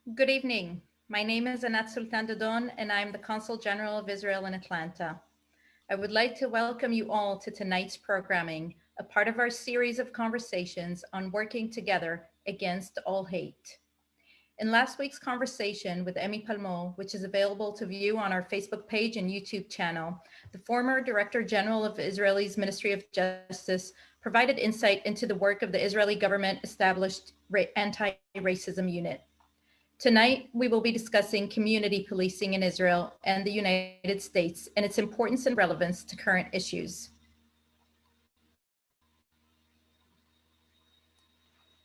Good evening. My name is Anat Sultan Dodon, and I'm the Consul General of Israel in Atlanta. I would like to welcome you all to tonight's programming, a part of our series of conversations on working together against all hate. In last week's conversation with Emmy Palmot, which is available to view on our Facebook page and YouTube channel, the former Director General of Israel's Ministry of Justice provided insight into the work of the Israeli government established anti-racism unit. Tonight, we will be discussing community policing in Israel and the United States and its importance and relevance to current issues.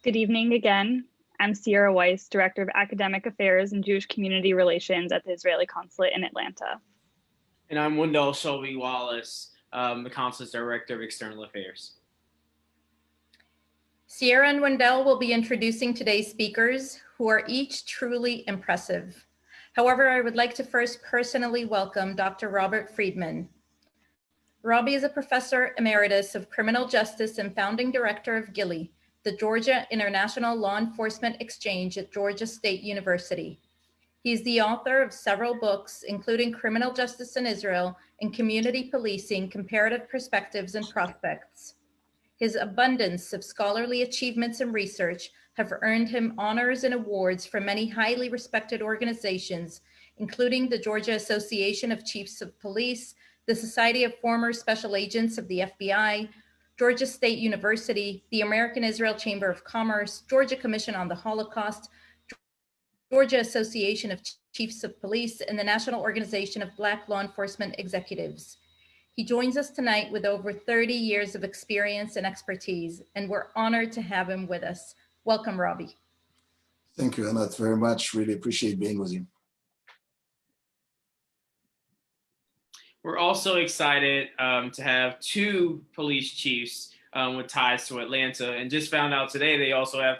Good evening again. I'm Sierra Weiss, Director of Academic Affairs and Jewish Community Relations at the Israeli Consulate in Atlanta. And I'm Wendell Shelby Wallace, the Consulate's Director of External Affairs. Sierra and Wendell will be introducing today's speakers, who are each truly impressive. However, I would like to first personally welcome Dr. Robert Friedman. Robbie is a professor emeritus of criminal justice and founding director of GILI, the Georgia International Law Enforcement Exchange at Georgia State University. He's the author of several books, including Criminal Justice in Israel and Community Policing, Comparative Perspectives and Prospects. His abundance of scholarly achievements and research have earned him honors and awards from many highly respected organizations, including the Georgia Association of Chiefs of Police, the Society of Former Special Agents of the FBI, Georgia State University, the American Israel Chamber of Commerce, Georgia Commission on the Holocaust, Georgia Association of Chiefs of Police, and the National Organization of Black Law Enforcement Executives. He joins us tonight with over 30 years of experience and expertise, and we're honored to have him with us. Welcome, Robbie. Thank you, Anat, very much. Really appreciate being with you. We're also excited to have two police chiefs with ties to Atlanta, and just found out today they also have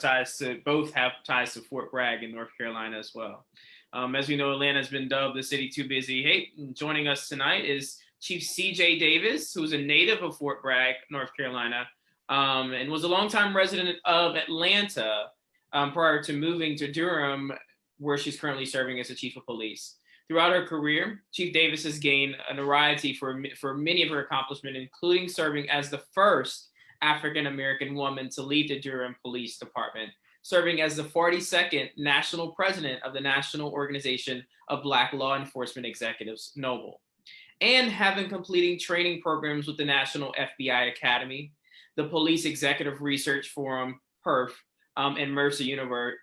both have ties to Fort Bragg in North Carolina as well. As we know, Atlanta has been dubbed the city too busy. Hey, joining us tonight is Chief C.J. Davis, who's a native of Fort Bragg, North Carolina, and was a longtime resident of Atlanta prior to moving to Durham, where she's currently serving as the chief of police. Throughout her career, Chief Davis has gained a notoriety for many of her accomplishments, including serving as the first African-American woman to lead the Durham Police Department, serving as the 42nd national president of the National Organization of Black Law Enforcement Executives, NOBLE, and having completing training programs with the National FBI Academy, the Police Executive Research Forum, PERF, and Mercer University,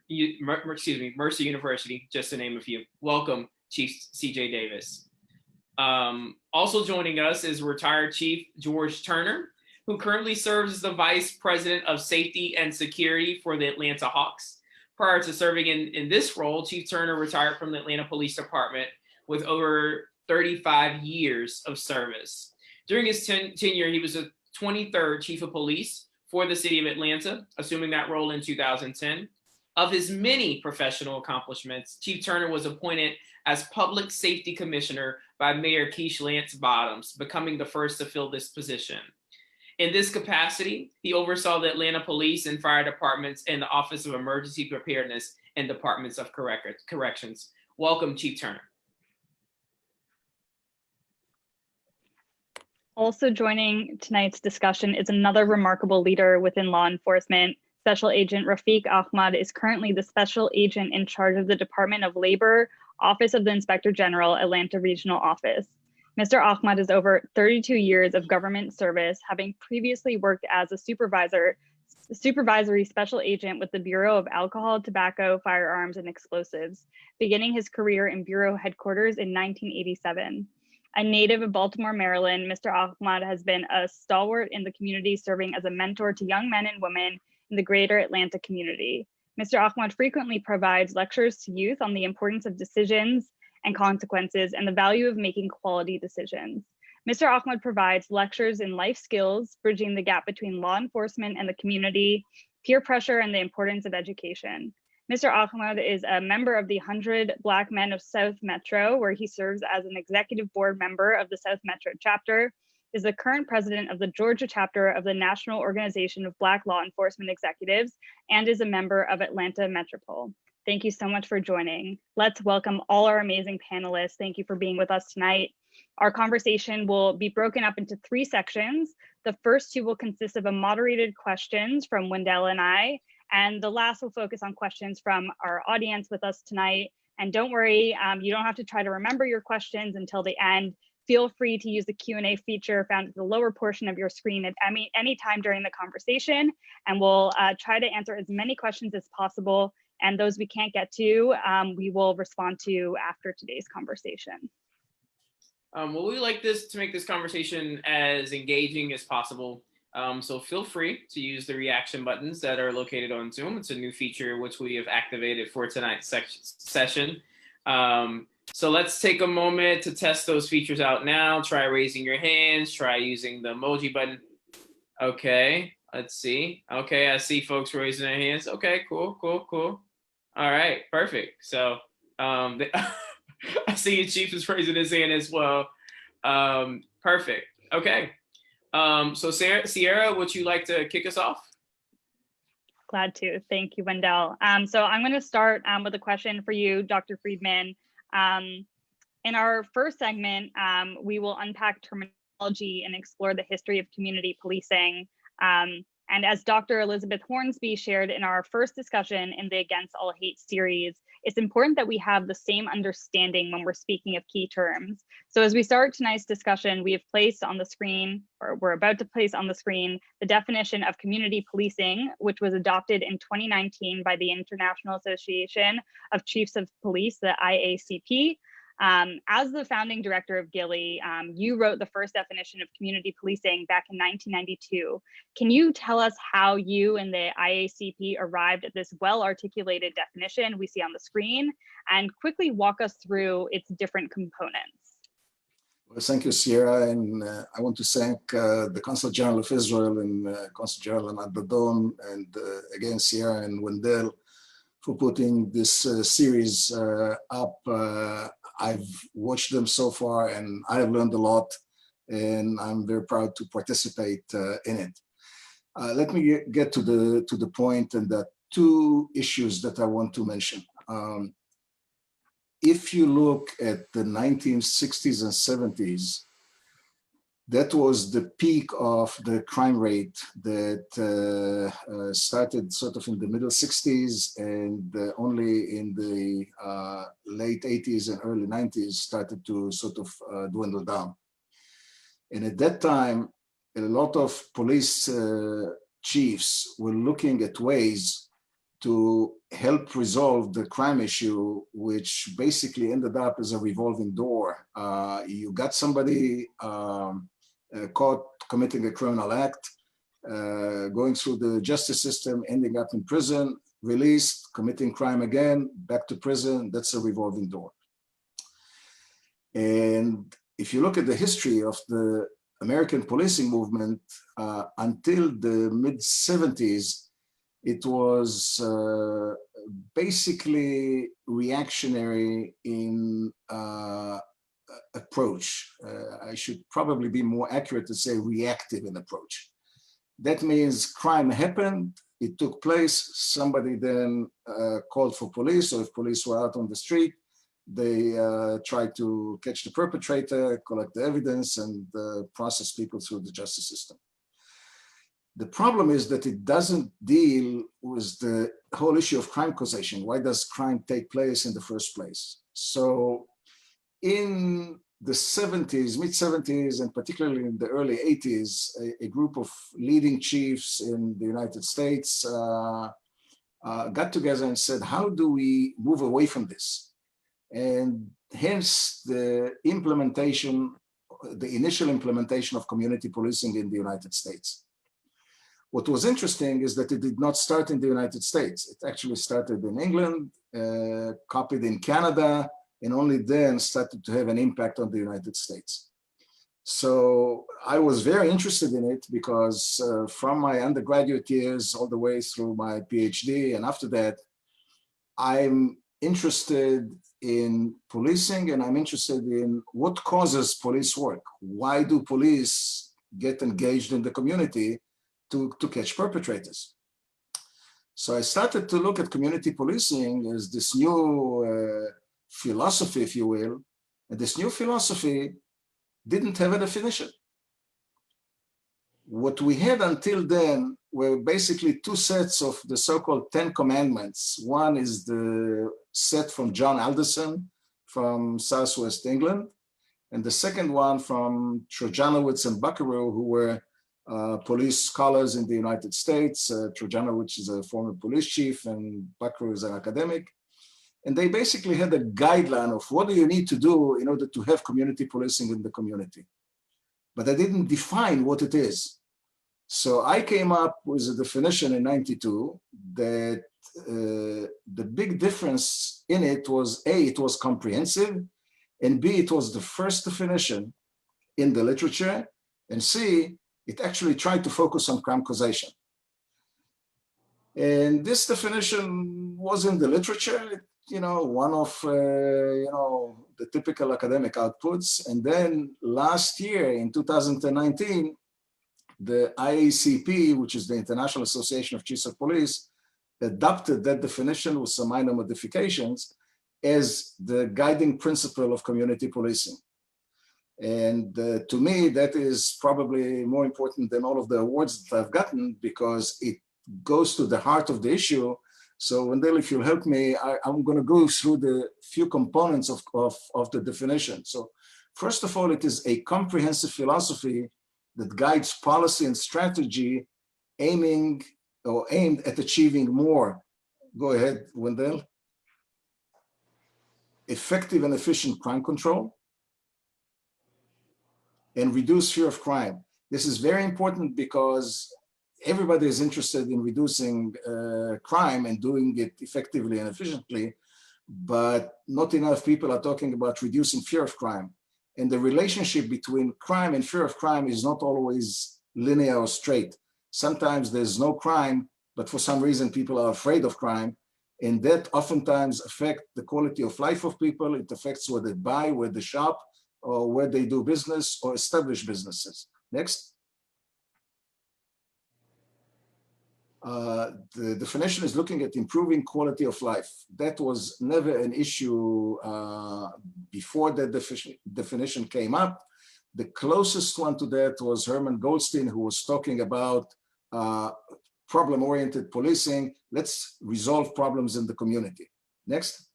just to name a few. Welcome, Chief C.J. Davis. Also joining us is retired Chief George Turner, who currently serves as the Vice President of Safety and Security for the Atlanta Hawks. Prior to serving in this role, Chief Turner retired from the Atlanta Police Department with over 35 years of service. During his tenure, he was the 23rd Chief of Police for the city of Atlanta, assuming that role in 2010. Of his many professional accomplishments, Chief Turner was appointed as Public Safety Commissioner by Mayor Keisha Lance Bottoms, becoming the first to fill this position. In this capacity, he oversaw the Atlanta Police and Fire Departments and the Office of Emergency Preparedness and Departments of Corrections. Welcome, Chief Turner. Also joining tonight's discussion is another remarkable leader within law enforcement. Special Agent Rafiq Ahmad is currently the Special Agent in charge of the Department of Labor, Office of the Inspector General, Atlanta Regional Office. Mr. Ahmad has over 32 years of government service, having previously worked as a supervisory special agent with the Bureau of Alcohol, Tobacco, Firearms, and Explosives, beginning his career in Bureau headquarters in 1987. A native of Baltimore, Maryland, Mr. Ahmad has been a stalwart in the community, serving as a mentor to young men and women in the greater Atlanta community. Mr. Ahmad frequently provides lectures to youth on the importance of decisions and consequences and the value of making quality decisions. Mr. Ahmad provides lectures in life skills, bridging the gap between law enforcement and the community, peer pressure, and the importance of education. Mr. Ahmad is a member of the 100 Black Men of South Metro, where he serves as an executive board member of the South Metro chapter, is the current president of the Georgia chapter of the National Organization of Black Law Enforcement Executives, and is a member of Atlanta Metropole. Thank you so much for joining. Let's welcome all our amazing panelists. Thank you for being with us tonight. Our conversation will be broken up into 3 sections. The first 2 will consist of a moderated questions from Wendell and I, and the last will focus on questions from our audience with us tonight. And don't worry, you don't have to try to remember your questions until the end. Feel free to use the Q&A feature found at the lower portion of your screen at any time during the conversation, and we'll try to answer as many questions as possible. And those we can't get to, we will respond to after today's conversation. Well, we like to make this conversation as engaging as possible. So feel free to use the reaction buttons that are located on Zoom. It's a new feature which we have activated for tonight's session. So let's take a moment to test those features out now. Try raising your hands, try using the emoji button. Okay, let's see. Okay, I see folks raising their hands. Okay, cool. All right, perfect. So I see your chief is raising his hand as well. Perfect. Okay. So Sierra, would you like to kick us off? Glad to. Thank you, Wendell. So I'm going to start with a question for you, Dr. Friedman. In our first segment, we will unpack terminology and explore the history of community policing. And as Dr. Elizabeth Hornsby shared in our first discussion in the Against All Hate series, it's important that we have the same understanding when we're speaking of key terms. So as we start tonight's discussion, we have placed on the screen, or we're about to place on the screen, the definition of community policing, which was adopted in 2019 by the International Association of Chiefs of Police, the IACP. As the founding director of GILI, you wrote the first definition of community policing back in 1992. Can you tell us how you and the IACP arrived at this well-articulated definition we see on the screen, and quickly walk us through its different components? Well, thank you, Sierra, and I want to thank the Consul General of Israel and Consul General Adadon, and again, Sierra and Wendell, for putting this series up. I've watched them so far and I've learned a lot, and I'm very proud to participate in it. Let me get to the point, and the 2 issues that I want to mention. If you look at the 1960s and 70s, that was the peak of the crime rate that started sort of in the middle 60s, and only in the late 80s and early 90s started to sort of dwindle down. And at that time, a lot of police chiefs were looking at ways to help resolve the crime issue, which basically ended up as a revolving door. You got somebody caught committing a criminal act, going through the justice system, ending up in prison, released, committing crime again, back to prison. That's a revolving door. And if you look at the history of the American policing movement, until the mid-70s, it was basically reactionary in approach. I should probably be more accurate to say reactive in approach. That means crime happened, it took place, somebody then called for police, or if police were out on the street, they tried to catch the perpetrator, collect the evidence, and process people through the justice system. The problem is that it doesn't deal with the whole issue of crime causation. Why does crime take place in the first place? So in the 70s, mid-70s, and particularly in the early 80s, a group of leading chiefs in the United States got together and said, how do we move away from this? And hence the implementation, the initial implementation of community policing in the United States. What was interesting is that it did not start in the United States. It actually started in England, copied in Canada, and only then started to have an impact on the United States. So I was very interested in it because from my undergraduate years all the way through my PhD and after that, I'm interested in policing, and I'm interested in what causes police work. Why do police get engaged in the community to catch perpetrators? So I started to look at community policing as this new philosophy, if you will, and this new philosophy didn't have a definition. What we had until then were basically two sets of the so-called 10 commandments. One is the set from John Alderson from Southwest England, and the second one from Trojanowicz and Buckaroo, who were police scholars in the United States. Trojanowicz is a former police chief and Buckaroo is an academic. And they basically had a guideline of what do you need to do in order to have community policing in the community. But I didn't define what it is. So I came up with a definition in '92 that the big difference in it was A, it was comprehensive, and B, it was the first definition in the literature, and C, it actually tried to focus on crime causation. And this definition was in the literature, one of the typical academic outputs. And then last year in 2019, the IACP, which is the International Association of Chiefs of Police, adopted that definition with some minor modifications as the guiding principle of community policing. And to me, that is probably more important than all of the awards that I've gotten because it goes to the heart of the issue. So Wendell, if you'll help me, I'm going to go through the few components of the definition. So first of all, it is a comprehensive philosophy that guides policy and strategy aimed at achieving more. Go ahead, Wendell. Effective and efficient crime control and reduce fear of crime. This is very important because everybody is interested in reducing crime and doing it effectively and efficiently, but not enough people are talking about reducing fear of crime. And the relationship between crime and fear of crime is not always linear or straight. Sometimes there's no crime, but for some reason people are afraid of crime. And that oftentimes affects the quality of life of people. It affects where they buy, where they shop, or where they do business or establish businesses. Next. The definition is looking at improving quality of life. That was never an issue before the definition came up. The closest one to that was Herman Goldstein, who was talking about problem-oriented policing. Let's resolve problems in the community. Next.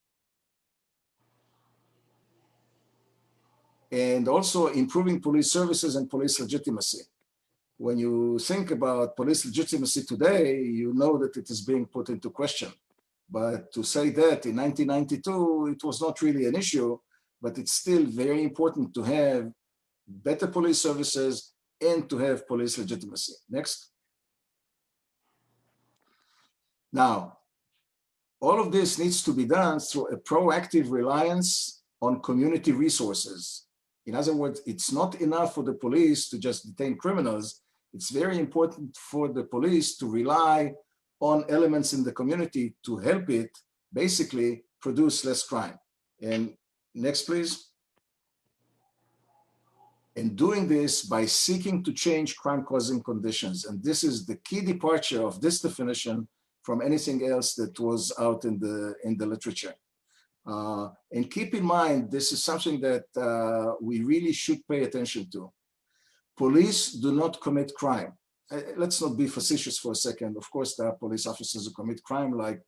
And also improving police services and police legitimacy. When you think about police legitimacy today, you know that it is being put into question. But to say that in 1992, it was not really an issue, but it's still very important to have better police services and to have police legitimacy. Next. Now, all of this needs to be done through a proactive reliance on community resources. In other words, it's not enough for the police to just detain criminals. It's very important for the police to rely on elements in the community to help it basically produce less crime. And next, please. And doing this by seeking to change crime-causing conditions. And this is the key departure of this definition from anything else that was out in the literature. And keep in mind, this is something that we really should pay attention to. Police do not commit crime. Let's not be facetious for a second. Of course, there are police officers who commit crime, like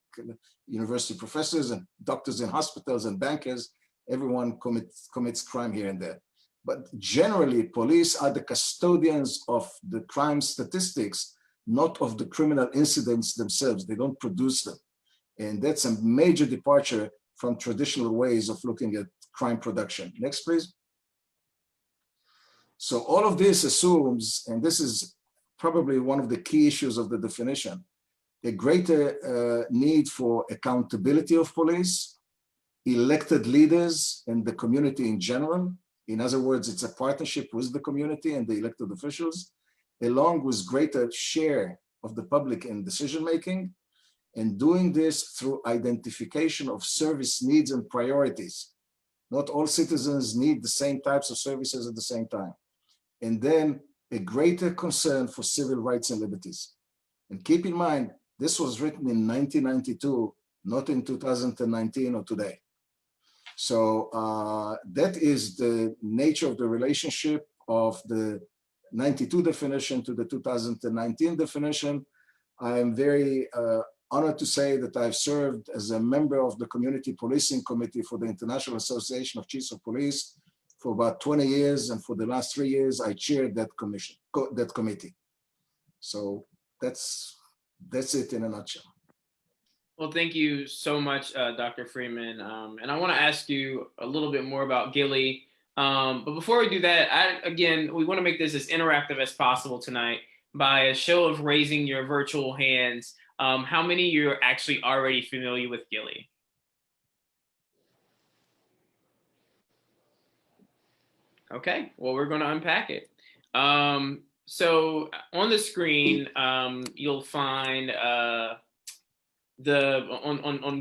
university professors and doctors in hospitals and bankers. Everyone commits crime here and there. But generally, police are the custodians of the crime statistics, not of the criminal incidents themselves. They don't produce them. And that's a major departure from traditional ways of looking at crime production. Next, please. So all of this assumes, and this is probably one of the key issues of the definition, a greater need for accountability of police, elected leaders, and the community in general. In other words, it's a partnership with the community and the elected officials, along with greater share of the public in decision-making, and doing this through identification of service needs and priorities. Not all citizens need the same types of services at the same time. And then a greater concern for civil rights and liberties. And keep in mind, this was written in 1992, not in 2019 or today. So that is the nature of the relationship of the 92 definition to the 2019 definition. I am very honored to say that I've served as a member of the Community Policing Committee for the International Association of Chiefs of Police for about 20 years, and for the last 3 years, I chaired that committee. So that's it in a nutshell. Well, thank you so much, Dr. Freeman. And I want to ask you a little bit more about Gilly. But before we do that, we want to make this as interactive as possible tonight by a show of raising your virtual hands. How many of you are actually already familiar with Gilly? Okay, well, we're going to unpack it. So on the screen, you'll find on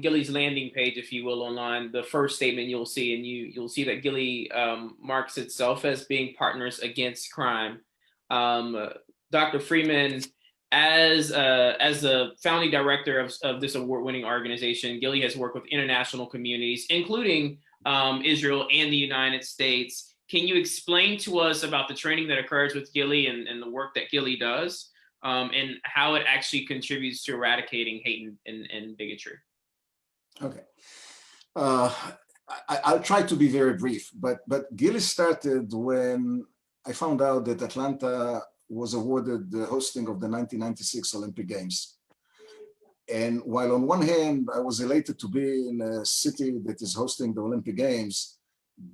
Gilly's landing page, if you will, online, the first statement you'll see, and you'll see that Gilly marks itself as being partners against crime. Dr. Freeman, as the founding director of this award-winning organization, Gilly has worked with international communities, including Israel and the United States. Can you explain to us about the training that occurs with Gilly and the work that Gilly does, and how it actually contributes to eradicating hate and bigotry? Okay. I'll try to be very brief, but Gilly started when I found out that Atlanta was awarded the hosting of the 1996 Olympic Games. And while on one hand, I was elated to be in a city that is hosting the Olympic Games,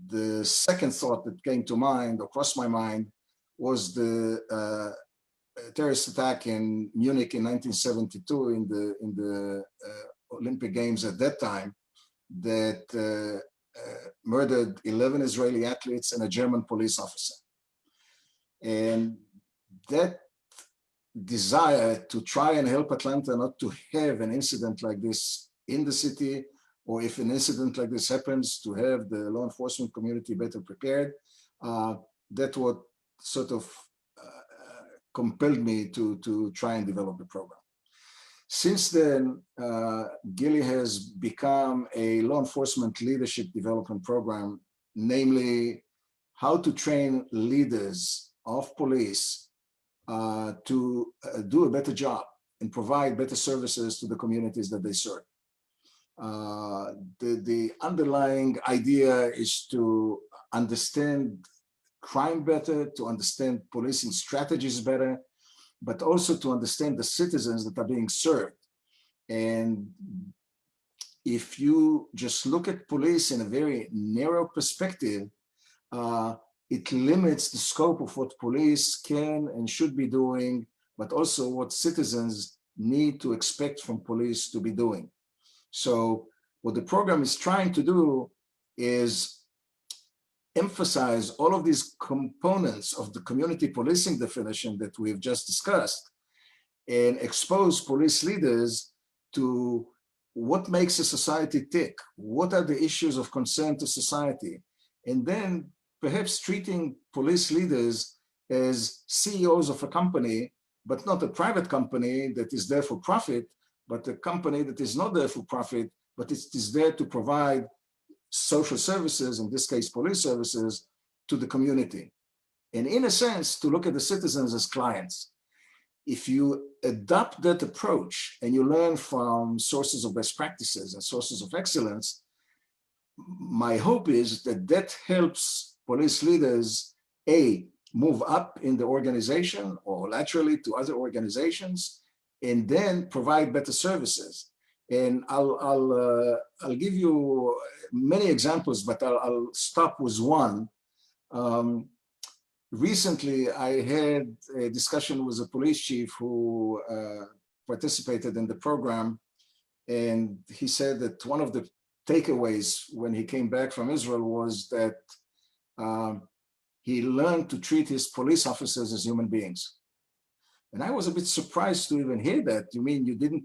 the second thought that came to mind or crossed my mind was the terrorist attack in Munich in 1972 in the Olympic Games at that time that murdered 11 Israeli athletes and a German police officer. And that desire to try and help Atlanta not to have an incident like this in the city, or if an incident like this happens, to have the law enforcement community better prepared, that's what sort of compelled me to try and develop the program. Since then, Gilly has become a law enforcement leadership development program, namely how to train leaders of police to do a better job and provide better services to the communities that they serve. The underlying idea is to understand crime better, to understand policing strategies better, but also to understand the citizens that are being served. And if you just look at police in a very narrow perspective, it limits the scope of what police can and should be doing, but also what citizens need to expect from police to be doing. So what the program is trying to do is emphasize all of these components of the community policing definition that we've just discussed and expose police leaders to what makes a society tick, what are the issues of concern to society, and then perhaps treating police leaders as CEOs of a company, but not a private company that is there for profit, but a company that is not there for profit, but it is there to provide social services, in this case, police services, to the community. And in a sense, to look at the citizens as clients. If you adopt that approach and you learn from sources of best practices and sources of excellence, my hope is that that helps police leaders, A, move up in the organization or laterally to other organizations, and then provide better services. And I'll give you many examples, but I'll stop with one. Recently, I had a discussion with a police chief who participated in the program, and he said that one of the takeaways when he came back from Israel was that he learned to treat his police officers as human beings. And I was a bit surprised to even hear that. You mean you didn't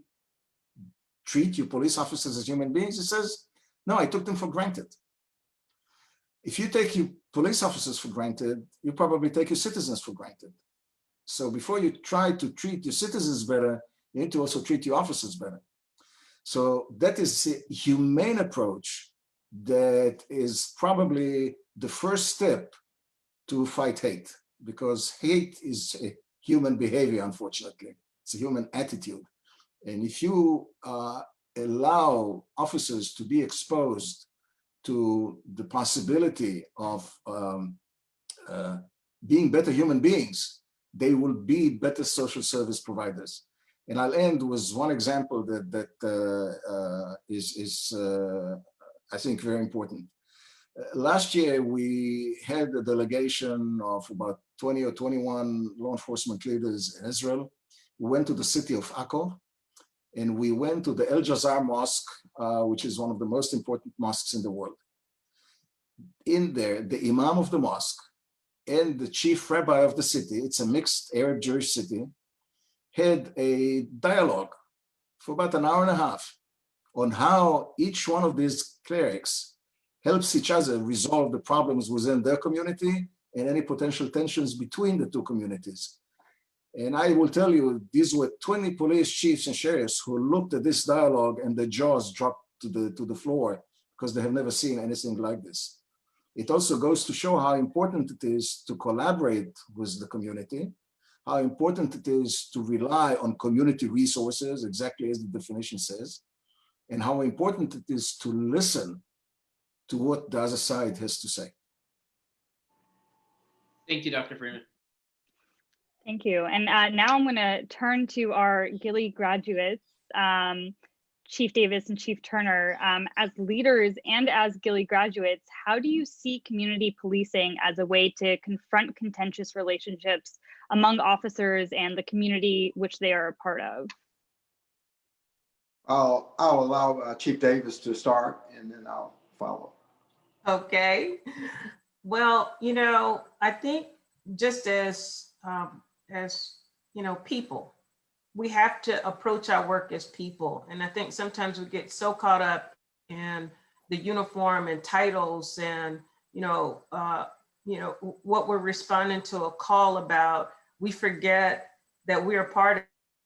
treat your police officers as human beings? He says, no, I took them for granted. If you take your police officers for granted, you probably take your citizens for granted. So before you try to treat your citizens better, You need to also treat your officers better. So that is a humane approach that is probably the first step to fight hate, because hate is a human behavior, unfortunately. It's a human attitude. And if you allow officers to be exposed to the possibility of being better human beings, they will be better social service providers. And I'll end with one example that is I think, very important. Last year, we had a delegation of about 20 or 21 law enforcement leaders in Israel. We went to the city of Akko, and we went to the El Jazar Mosque, which is one of the most important mosques in the world. In there, the imam of the mosque and the chief rabbi of the city, it's a mixed Arab Jewish city, had a dialogue for about an hour and a half on how each one of these clerics helps each other resolve the problems within their community and any potential tensions between the two communities. And I will tell you, these were 20 police chiefs and sheriffs who looked at this dialogue and their jaws dropped to the floor because they have never seen anything like this. It also goes to show how important it is to collaborate with the community, how important it is to rely on community resources, exactly as the definition says, and how important it is to listen to what the other side has to say. Thank you, Dr. Freeman. Thank you. And now I'm going to turn to our Gilly graduates, Chief Davis and Chief Turner. As leaders and as Gilly graduates, how do you see community policing as a way to confront contentious relationships among officers and the community which they are a part of? I'll allow Chief Davis to start, and then I'll follow. Okay. Well, you know, I think just as you know, people, we have to approach our work as people. And I think sometimes we get so caught up in the uniform and titles and, you know, what we're responding to a call about, we forget that we're a part of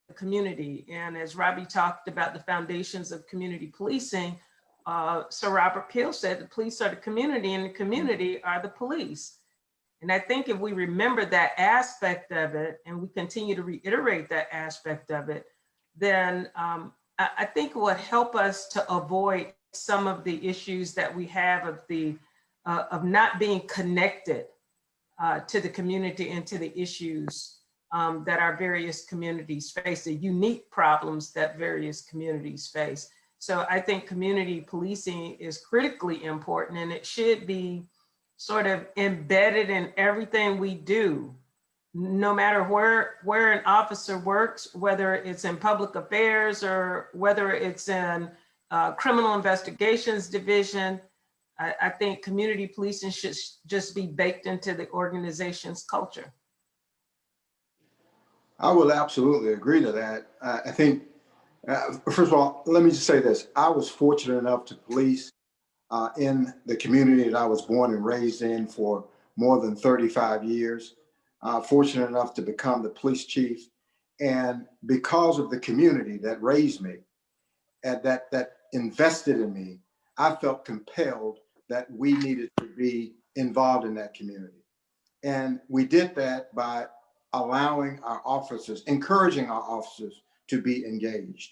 the community. And as Robbie talked about the foundations of community policing, Sir Robert Peel said the police are the community and the community are the police. And I think if we remember that aspect of it and we continue to reiterate that aspect of it, then I think it would help us to avoid some of the issues that we have of not being connected to the community and to the issues that our various communities face, the unique problems that various communities face. So I think community policing is critically important, and it should be sort of embedded in everything we do, no matter where an officer works, whether it's in public affairs or whether it's in criminal investigations division. I think community policing should just be baked into the organization's culture. I will absolutely agree to that. I think, first of all, let me just say this. I was fortunate enough to police in the community that I was born and raised in for more than 35 years. Fortunate enough to become the police chief. And because of the community that raised me and that invested in me, I felt compelled that we needed to be involved in that community. And we did that by allowing our officers, encouraging our officers to be engaged.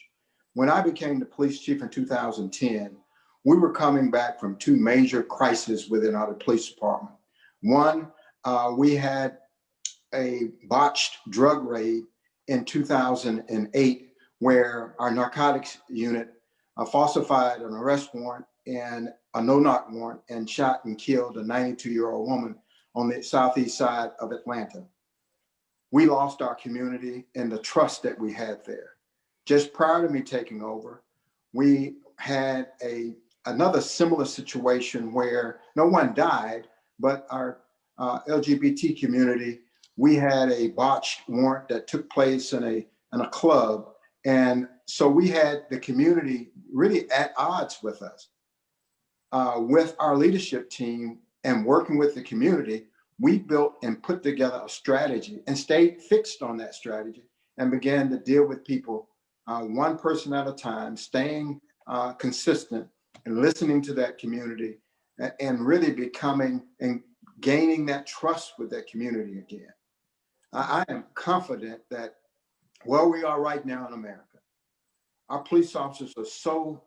When I became the police chief in 2010, we were coming back from two major crises within our police department. One, we had a botched drug raid in 2008 where our narcotics unit falsified an arrest warrant and a no-knock warrant and shot and killed a 92-year-old woman on the southeast side of Atlanta. We lost our community and the trust that we had there. Just prior to me taking over, we had another similar situation where no one died, but our LGBT community, we had a botched warrant that took place in a club. And so we had the community really at odds with us. With our leadership team and working with the community, we built and put together a strategy and stayed fixed on that strategy and began to deal with people one person at a time, staying consistent and listening to that community and really becoming and gaining that trust with that community again. I am confident that where we are right now in America, our police officers are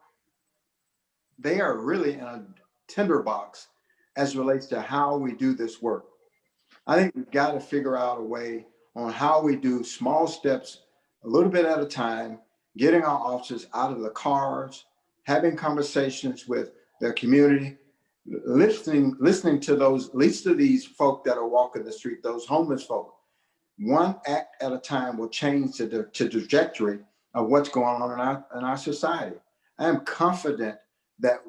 they are really in a tinderbox as it relates to how we do this work. I think we've got to figure out a way on how we do small steps, a little bit at a time, getting our officers out of the cars, having conversations with their community, listening to those, at least to these folk that are walking the street, those homeless folk. One act at a time will change the trajectory of what's going on in our society. I am confident that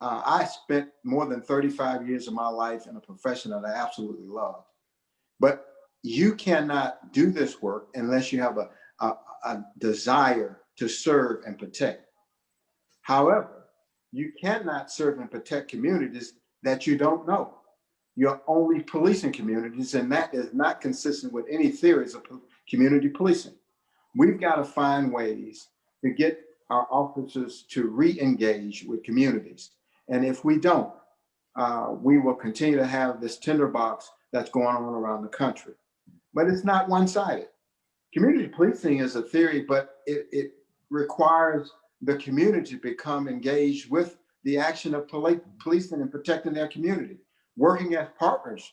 I spent more than 35 years of my life in a profession that I absolutely love. But you cannot do this work unless you have a desire to serve and protect. However, you cannot serve and protect communities that you don't know. You're only policing communities, and that is not consistent with any theories of community policing. We've got to find ways to get our officers to re-engage with communities. And if we don't, we will continue to have this tinderbox that's going on around the country. But it's not one-sided. Community policing is a theory, but it requires the community to become engaged with the action of policing and protecting their community, working as partners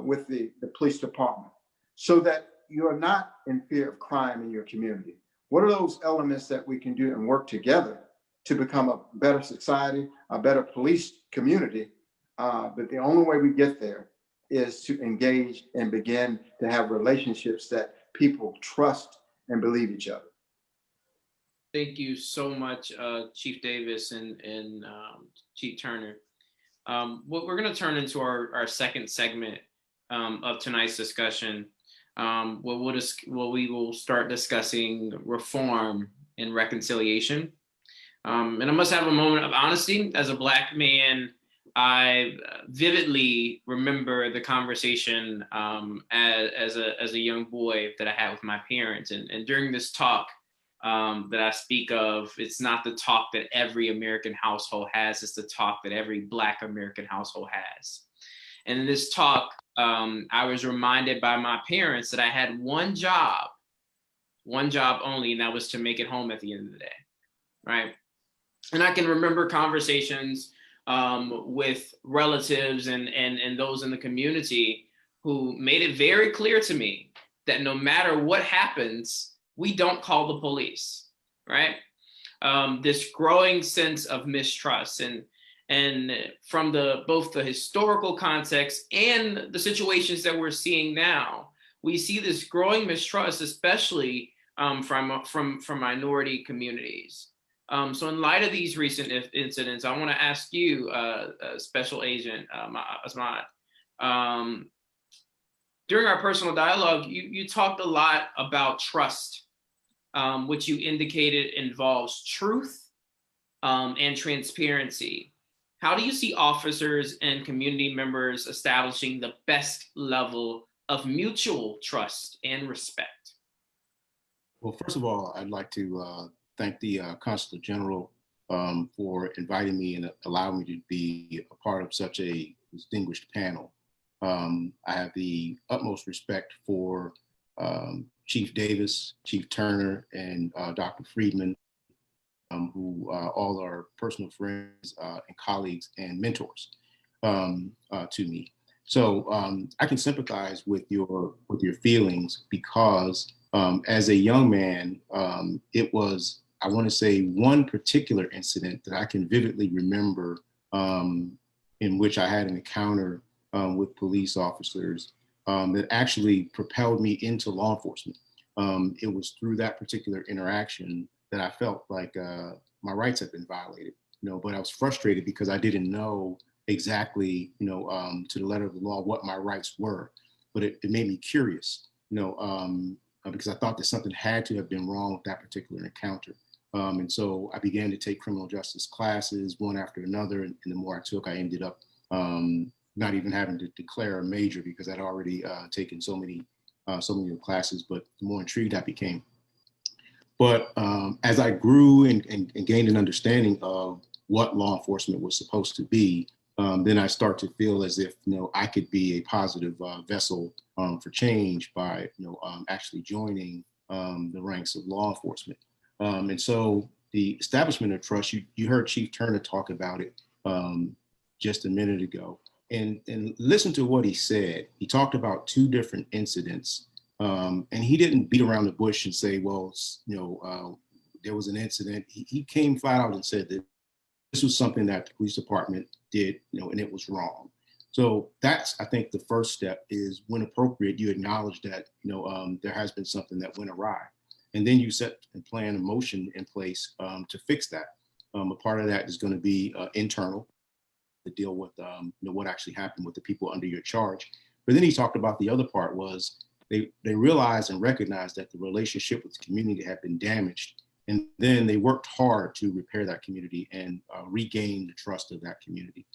with the police department so that you're not in fear of crime in your community. What are those elements that we can do and work together to become a better society, a better police community? But the only way we get there is to engage and begin to have relationships that people trust and believe each other. Thank you so much, Chief Davis and Chief Turner. What we're going to turn into our second segment of tonight's discussion, where we will start discussing reform and reconciliation. And I must have a moment of honesty. As a Black man, I vividly remember the conversation as a young boy that I had with my parents. And during this talk that I speak of, it's not the talk that every American household has, it's the talk that every Black American household has. And in this talk, I was reminded by my parents that I had one job only, and that was to make it home at the end of the day, right? And I can remember conversations with relatives and those in the community who made it very clear to me that no matter what happens, we don't call the police, right? This growing sense of mistrust and from both the historical context and the situations that we're seeing now, we see this growing mistrust, especially from minority communities. So in light of these recent incidents, I want to ask you, Special Agent Ahmad, during our personal dialogue, you talked a lot about trust, which you indicated involves truth and transparency. How do you see officers and community members establishing the best level of mutual trust and respect? Well, first of all, I'd like to thank the Consul General for inviting me and allowing me to be a part of such a distinguished panel. I have the utmost respect for Chief Davis, Chief Turner, and Dr. Friedman, who all are personal friends and colleagues and mentors to me. So I can sympathize with your feelings because as a young man, it was, I want to say, one particular incident that I can vividly remember in which I had an encounter with police officers that actually propelled me into law enforcement. It was through that particular interaction that I felt like my rights had been violated, but I was frustrated because I didn't know exactly, to the letter of the law, what my rights were. But it made me curious, because I thought that something had to have been wrong with that particular encounter. And so I began to take criminal justice classes one after another. And the more I took, I ended up not even having to declare a major because I'd already taken so many classes, but the more intrigued I became. But as I grew and gained an understanding of what law enforcement was supposed to be, then I start to feel as if, I could be a positive vessel for change by, actually joining the ranks of law enforcement. And so the establishment of trust, you heard Chief Turner talk about it just a minute ago. And listen to what he said. He talked about two different incidents. And he didn't beat around the bush and say, well, there was an incident. He came flat out and said that this was something that the police department did, and it was wrong. So that's, I think, the first step is, when appropriate, you acknowledge that, there has been something that went awry. And then you set and plan a motion in place to fix that. A part of that is going to be internal, to deal with what actually happened with the people under your charge. But then he talked about the other part was they realized and recognized that the relationship with the community had been damaged. And then they worked hard to repair that community and regain the trust of that community.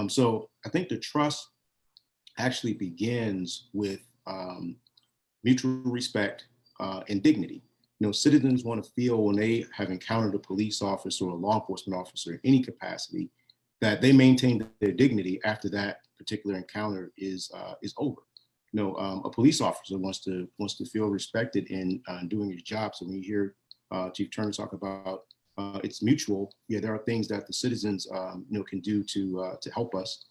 So I think the trust actually begins with mutual respect and dignity. Citizens want to feel, when they have encountered a police officer or a law enforcement officer in any capacity, that they maintain their dignity after that particular encounter is over. A police officer wants to feel respected in doing his job. So when you hear Chief Turner talk about it's mutual, yeah, there are things that the citizens can do to help us,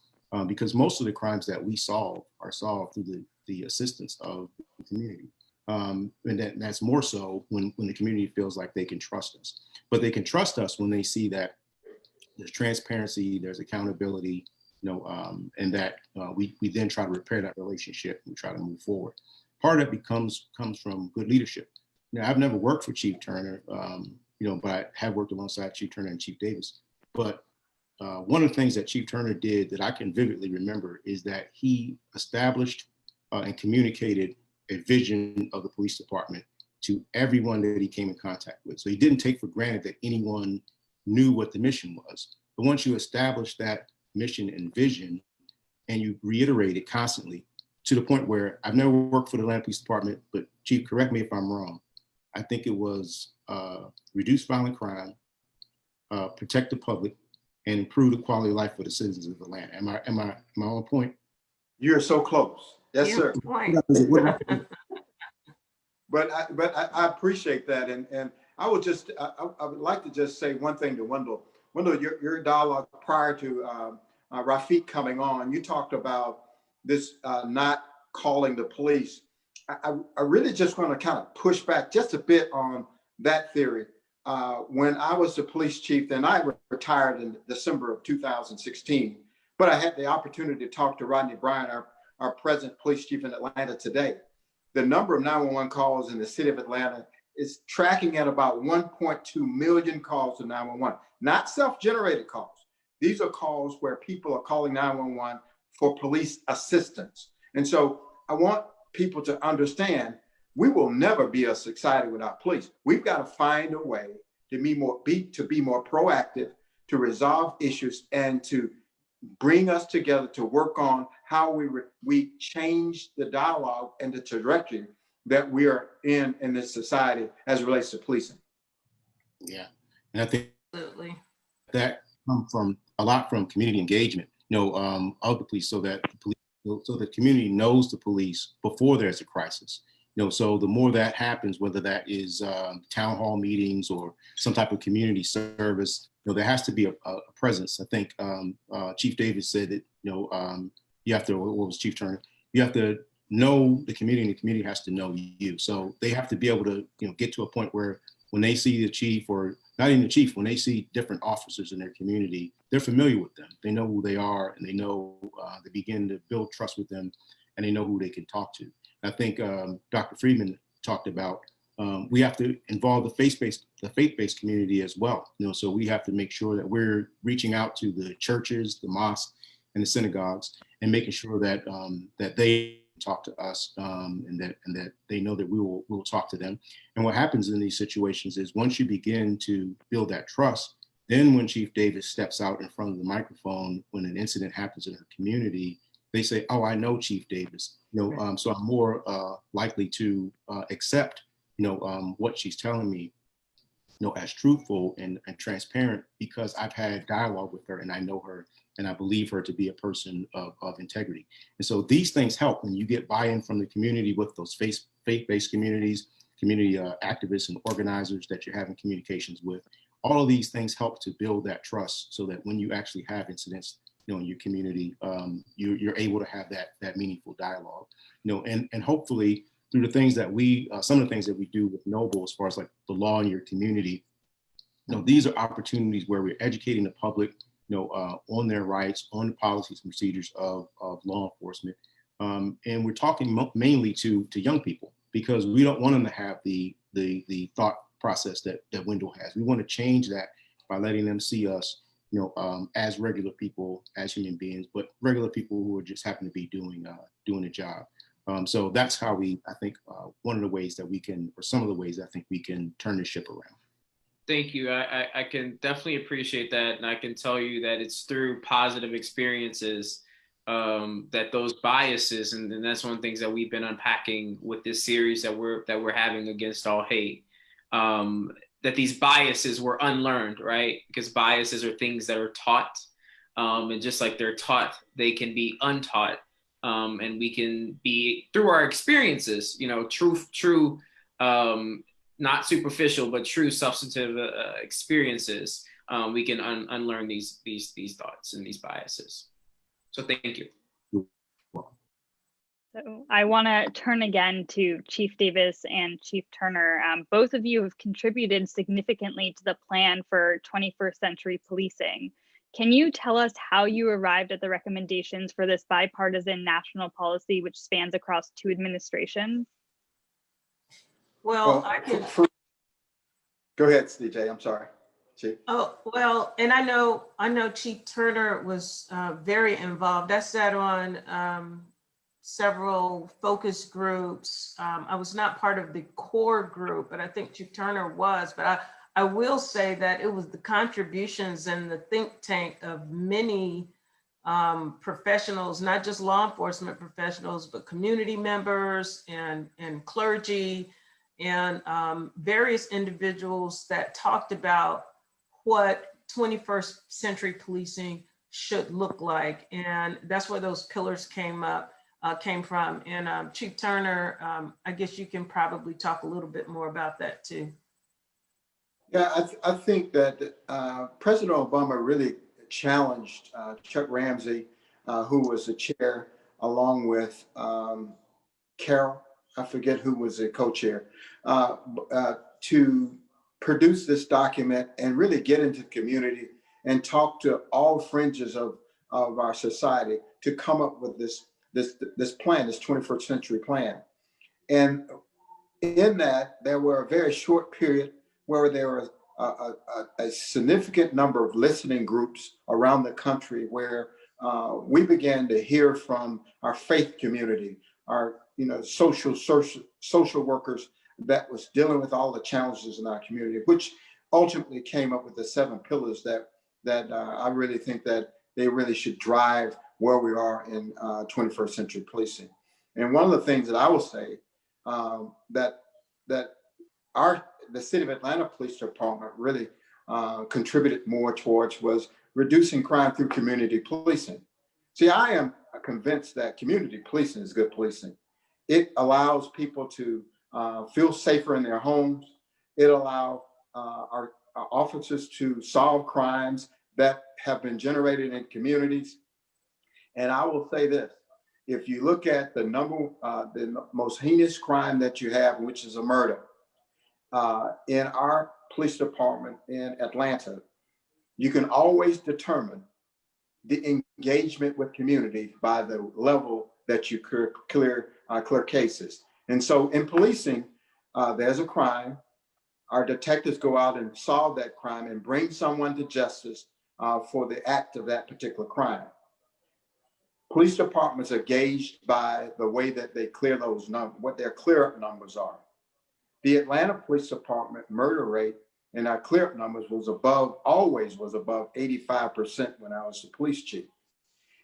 because most of the crimes that we solve are solved through the assistance of the community. And that's more so when the community feels like they can trust us. But they can trust us when they see that there's transparency, there's accountability, and that we then try to repair that relationship and try to move forward. Part of it comes from good leadership. I've never worked for Chief Turner, but I have worked alongside Chief Turner and Chief Davis. But one of the things that Chief Turner did that I can vividly remember is that he established and communicated a vision of the police department to everyone that he came in contact with. So he didn't take for granted that anyone knew what the mission was. But once you establish that mission and vision, and you reiterate it constantly, to the point where I've never worked for the Atlanta Police Department, but Chief, correct me if I'm wrong, I think it was reduce violent crime, protect the public, and improve the quality of life for the citizens of Atlanta. Am I on point? You're so close. Yes, sir. But I appreciate that, and I would like to just say one thing to Wendell. Wendell, your dialogue prior to Rafiq coming on, you talked about this not calling the police. I really just want to kind of push back just a bit on that theory. When I was the police chief, then I retired in December of 2016, but I had the opportunity to talk to Rodney Bryant, our present police chief in Atlanta today. The number of 911 calls in the city of Atlanta is tracking at about 1.2 million calls to 911, not self-generated calls. These are calls where people are calling 911 for police assistance. And so I want people to understand, we will never be a society without police. We've got to find a way to be more proactive, to resolve issues, and to bring us together to work on how we change the dialogue and the trajectory that we are in this society as it relates to policing. Yeah, and I think Absolutely. that comes from a lot from community engagement, of the police, so that the community knows the police before there's a crisis. So the more that happens, whether that is town hall meetings or some type of community service, there has to be a presence. I think Chief Davis said that, you have to, what was Chief Turner? You have to know the community, and the community has to know you. So they have to be able to, get to a point where when they see the chief, or not even the chief, when they see different officers in their community, they're familiar with them. They know who they are, and they know, they begin to build trust with them, and they know who they can talk to. I think Dr. Friedman talked about we have to involve the faith-based community as well. So we have to make sure that we're reaching out to the churches, the mosques, and the synagogues, and making sure that that they talk to us, and that they know that we will talk to them. And what happens in these situations is, once you begin to build that trust, then when Chief Davis steps out in front of the microphone when an incident happens in her community, they say, "Oh, I know Chief Davis." So I'm more likely to accept, what she's telling me. as truthful and transparent, because I've had dialogue with her and I know her and I believe her to be a person of integrity. And so these things help when you get buy-in from the community, with those faith-based communities, community activists and organizers that you're having communications with. All of these things help to build that trust, so that when you actually have incidents, in your community, you're able to have that meaningful dialogue. And hopefully through the things that some of the things that we do with Noble, as far as like the law in your community, these are opportunities where we're educating the public, on their rights, on the policies and procedures of law enforcement. And we're talking mainly to young people, because we don't want them to have the thought process that Wendell has. We want to change that by letting them see us, as regular people, as human beings, but regular people who are just happen to be doing a job. So that's how I think, one of the ways that we can, or some of the ways I think we can turn the ship around. Thank you. I can definitely appreciate that. And I can tell you that it's through positive experiences that those biases, and that's one of the things that we've been unpacking with this series that we're having against all hate, that these biases were unlearned, right? Because biases are things that are taught, and just like they're taught, they can be untaught, and we can be, through our experiences, true, not superficial, but true substantive experiences, we can unlearn these thoughts and these biases. So thank you. So I want to turn again to Chief Davis and Chief Turner. Both of you have contributed significantly to the plan for 21st century policing. Can you tell us how you arrived at the recommendations for this bipartisan national policy, which spans across 2 administrations? Well, I can. Go ahead, CJ. I'm sorry. Chief. Oh, well, and I know Chief Turner was very involved. I sat on several focus groups. I was not part of the core group, but I think Chief Turner was. But I will say that it was the contributions and the think tank of many professionals, not just law enforcement professionals, but community members and clergy and various individuals that talked about what 21st century policing should look like. And that's where those pillars came from. And Chief Turner, I guess you can probably talk a little bit more about that too. Yeah, I think that President Obama really challenged Chuck Ramsey, who was the chair, along with Carol, I forget who was the co-chair, to produce this document and really get into the community and talk to all fringes of our society to come up with this plan, this 21st century plan. And in that, there were a very short period where there was a significant number of listening groups around the country where we began to hear from our faith community, our social workers that was dealing with all the challenges in our community, which ultimately came up with the 7 pillars that I really think that they really should drive where we are in 21st century policing. And one of the things that I will say that the City of Atlanta Police Department really contributed more towards was reducing crime through community policing. See, I am convinced that community policing is good policing. It allows people to feel safer in their homes. It allows our officers to solve crimes that have been generated in communities. And I will say this, if you look at the most heinous crime that you have, which is a murder, in our police department in Atlanta, you can always determine the engagement with community by the level that you clear cases. And so in policing, there's a crime. Our detectives go out and solve that crime and bring someone to justice for the act of that particular crime. Police departments are gauged by the way that they clear those numbers, what their clear-up numbers are. The Atlanta Police Department murder rate and our clear-up numbers always was above 85% when I was the police chief.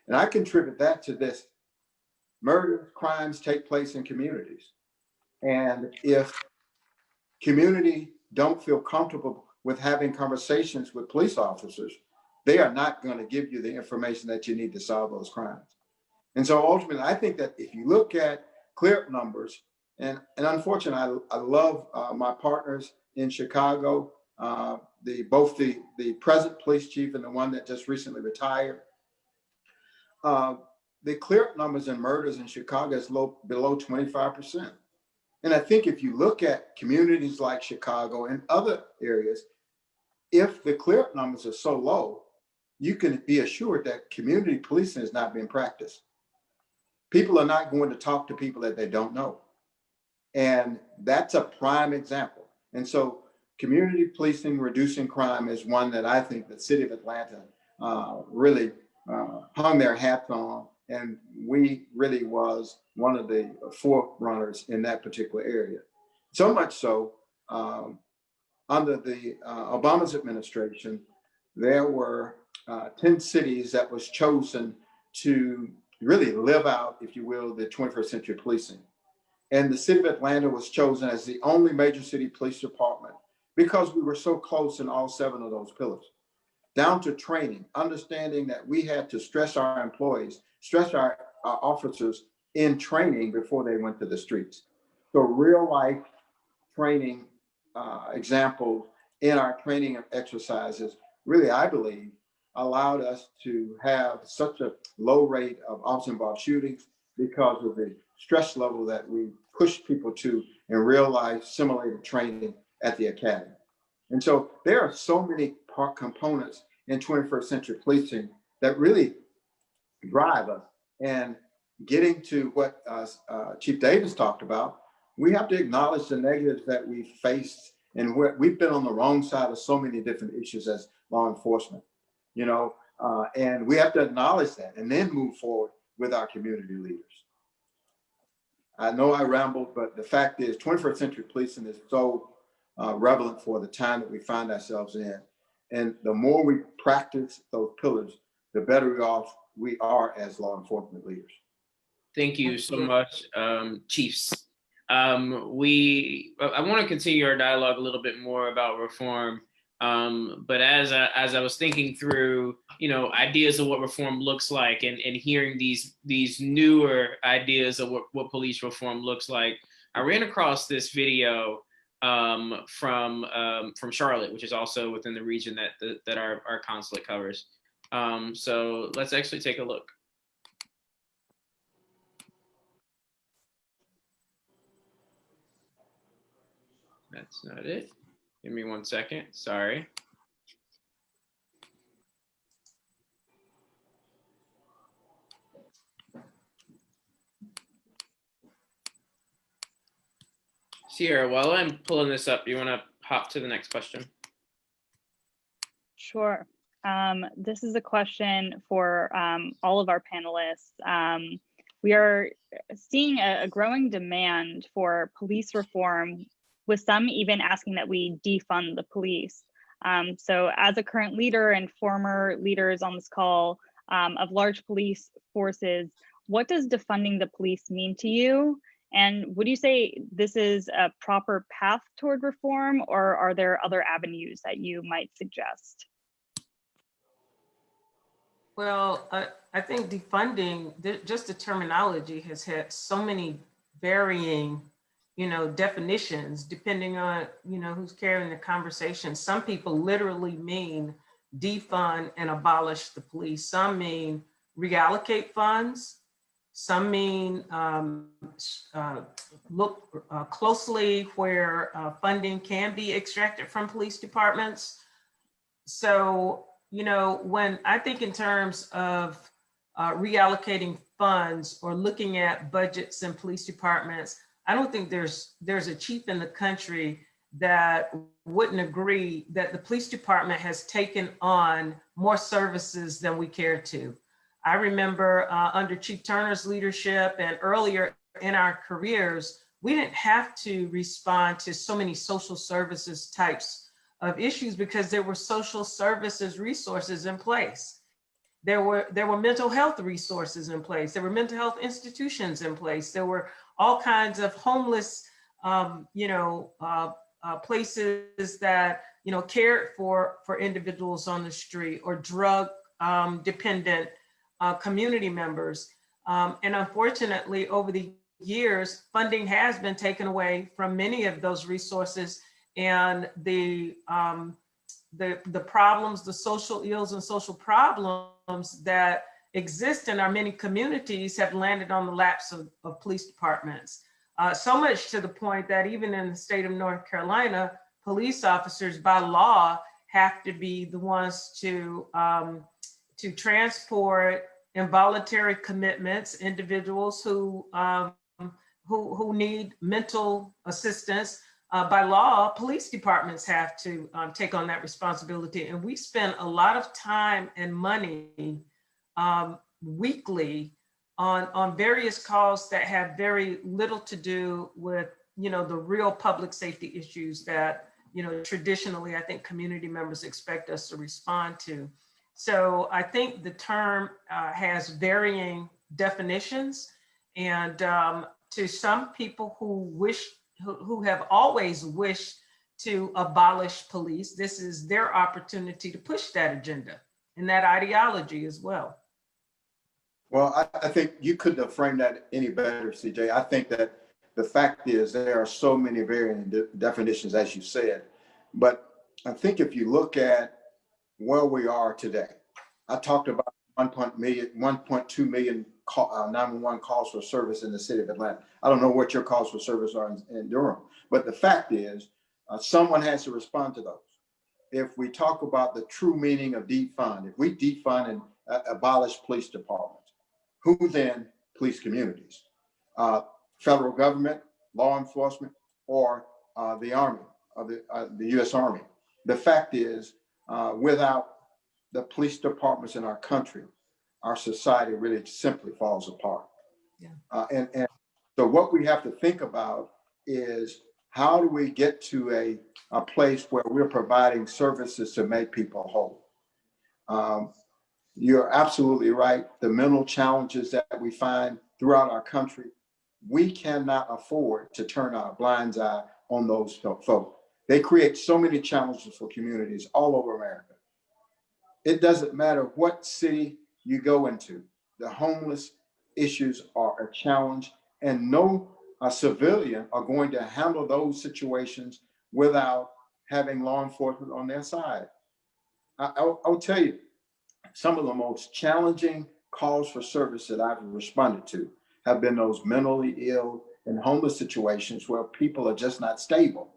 And I contribute that to this. Murder crimes take place in communities. And if community don't feel comfortable with having conversations with police officers, they are not going to give you the information that you need to solve those crimes. And so ultimately, I think that if you look at clear numbers, and unfortunately, I love my partners in Chicago, both the present police chief and the one that just recently retired. The clear numbers in murders in Chicago is below 25%. And I think if you look at communities like Chicago and other areas, if the clear numbers are so low, you can be assured that community policing is not being practiced. People are not going to talk to people that they don't know. And that's a prime example. And so community policing, reducing crime is one that I think the city of Atlanta really hung their hats on. And we really was one of the forerunners in that particular area. So much so, under the Obama's administration, there were 10 cities that was chosen to really live out, if you will, the 21st century policing. And the city of Atlanta was chosen as the only major city police department because we were so close in all 7 of those pillars. Down to training, understanding that we had to stress our employees, stress our officers in training before they went to the streets. So real life training examples in our training exercises really, I believe, allowed us to have such a low rate of officer-involved shootings because of the stress level that we push people to in real life simulated training at the academy. And so there are so many components in 21st century policing that really drive us. And getting to what Chief Davis talked about, we have to acknowledge the negatives that we faced, and we've been on the wrong side of so many different issues as law enforcement, and we have to acknowledge that and then move forward with our community leaders. I know I rambled, but the fact is 21st century policing is so relevant for the time that we find ourselves in. And the more we practice those pillars, the better off we are as law enforcement leaders. Thank you so much, Chiefs. I want to continue our dialogue a little bit more about reform. But as I was thinking through, ideas of what reform looks like and hearing these newer ideas of what police reform looks like, I ran across this video from Charlotte, which is also within the region that our consulate covers. So let's actually take a look. That's not it. Give me 1 second. Sorry. Sierra, while I'm pulling this up, do you want to hop to the next question? Sure. This is a question for all of our panelists. We are seeing a growing demand for police reform, with some even asking that we defund the police. So as a current leader and former leaders on this call of large police forces, what does defunding the police mean to you? And would you say this is a proper path toward reform, or are there other avenues that you might suggest? Well, I think defunding, just the terminology has had so many varying, definitions depending on, who's carrying the conversation. Some people literally mean defund and abolish the police. Some mean reallocate funds. Some mean look closely where funding can be extracted from police departments. So, when I think in terms of reallocating funds or looking at budgets in police departments, I don't think there's a chief in the country that wouldn't agree that the police department has taken on more services than we care to. I remember under Chief Turner's leadership and earlier in our careers, we didn't have to respond to so many social services types of issues because there were social services resources in place. There were mental health resources in place. There were mental health institutions in place. There were all kinds of homeless, places that, you know, cared for individuals on the street or drug dependent community members. And unfortunately, over the years, funding has been taken away from many of those resources, and the problems, the social ills and social problems that exist in our many communities have landed on the laps of police departments. So much to the point that even in the state of North Carolina, police officers by law have to be the ones to transport involuntary commitments, individuals who need mental assistance. By law, police departments have to take on that responsibility. And we spend a lot of time and money weekly on various calls that have very little to do with, you know, the real public safety issues that, you know, traditionally I think community members expect us to respond to. So I think the term has varying definitions, and to some people who have always wished to abolish police, this is their opportunity to push that agenda and that ideology as well. Well, I think you couldn't have framed that any better, CJ. I think that the fact is there are so many varying definitions, as you said. But I think if you look at where we are today, I talked about 1.2 million 911 calls for service in the city of Atlanta. I don't know what your calls for service are in Durham, but the fact is someone has to respond to those. If we talk about the true meaning of defund, if we defund and abolish police departments, who then police communities? Federal government, law enforcement, or the Army, or the U.S. Army. The fact is, without the police departments in our country, our society really simply falls apart. Yeah. And so what we have to think about is how do we get to a place where we're providing services to make people whole? You're absolutely right. The mental challenges that we find throughout our country, we cannot afford to turn our blind eye on those folk. They create so many challenges for communities all over America. It doesn't matter what city you go into, the homeless issues are a challenge, and no civilian are going to handle those situations without having law enforcement on their side. I'll tell you, some of the most challenging calls for service that I've responded to have been those mentally ill and homeless situations where people are just not stable.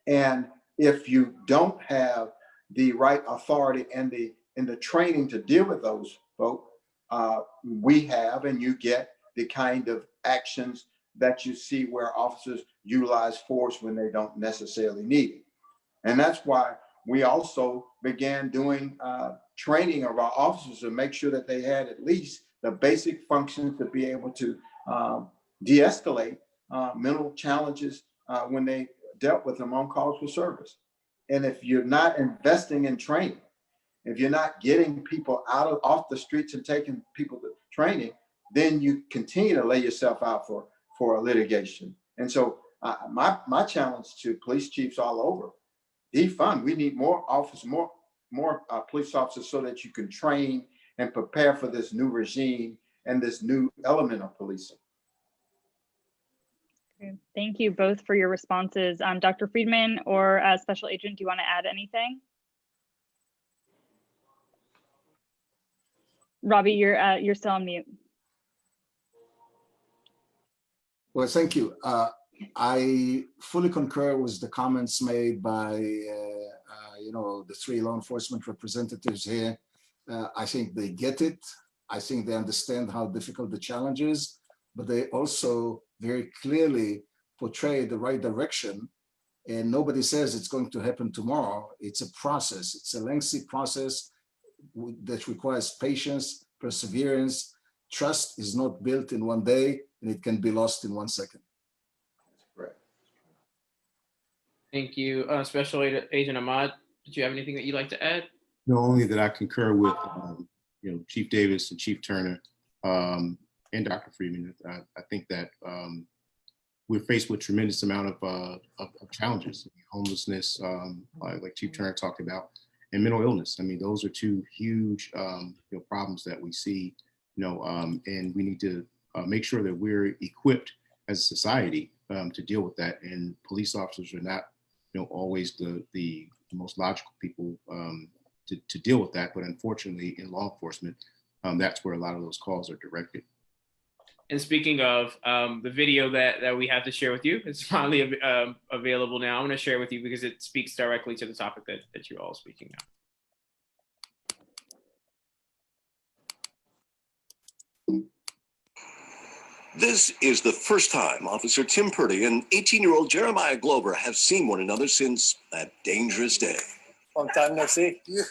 And if you don't have the right authority and the training to deal with those folk, we have, and you get the kind of actions that you see where officers utilize force when they don't necessarily need it. And that's why we also began doing training of our officers to make sure that they had at least the basic functions to be able to de-escalate mental challenges when they dealt with them on calls for service. And if you're not investing in training, if you're not getting people off the streets and taking people to training, then you continue to lay yourself out for a litigation. And so my challenge to police chiefs all over, defund. We need more officers, more police officers, so that you can train and prepare for this new regime and this new element of policing. Okay. Thank you both for your responses. Dr. Friedman or Special Agent, do you want to add anything? Robbie, you're still on mute. Well, thank you. I fully concur with the comments made by the three law enforcement representatives here. I think they get it. I think they understand how difficult the challenge is, but they also very clearly portray the right direction. And nobody says it's going to happen tomorrow. It's a process. It's a lengthy process that requires patience, perseverance. Trust is not built in one day, and it can be lost in 1 second. Correct. Thank you. Special Agent Ahmad, did you have anything that you'd like to add? No, only that I concur with Chief Davis and Chief Turner and Dr. Friedman. I think that we're faced with tremendous amount of challenges, homelessness, like Chief Turner talked about, and mental illness. I mean, those are two huge problems that we see, and we need to make sure that we're equipped as a society to deal with that. And police officers are not, always the most logical people to deal with that. But unfortunately, in law enforcement, that's where a lot of those calls are directed. And speaking of the video that we have to share with you, it's finally available now. I'm going to share it with you because it speaks directly to the topic that you're all speaking now. This is the first time Officer Tim Purdy and 18-year-old Jeremiah Glover have seen one another since that dangerous day. Long time no see. You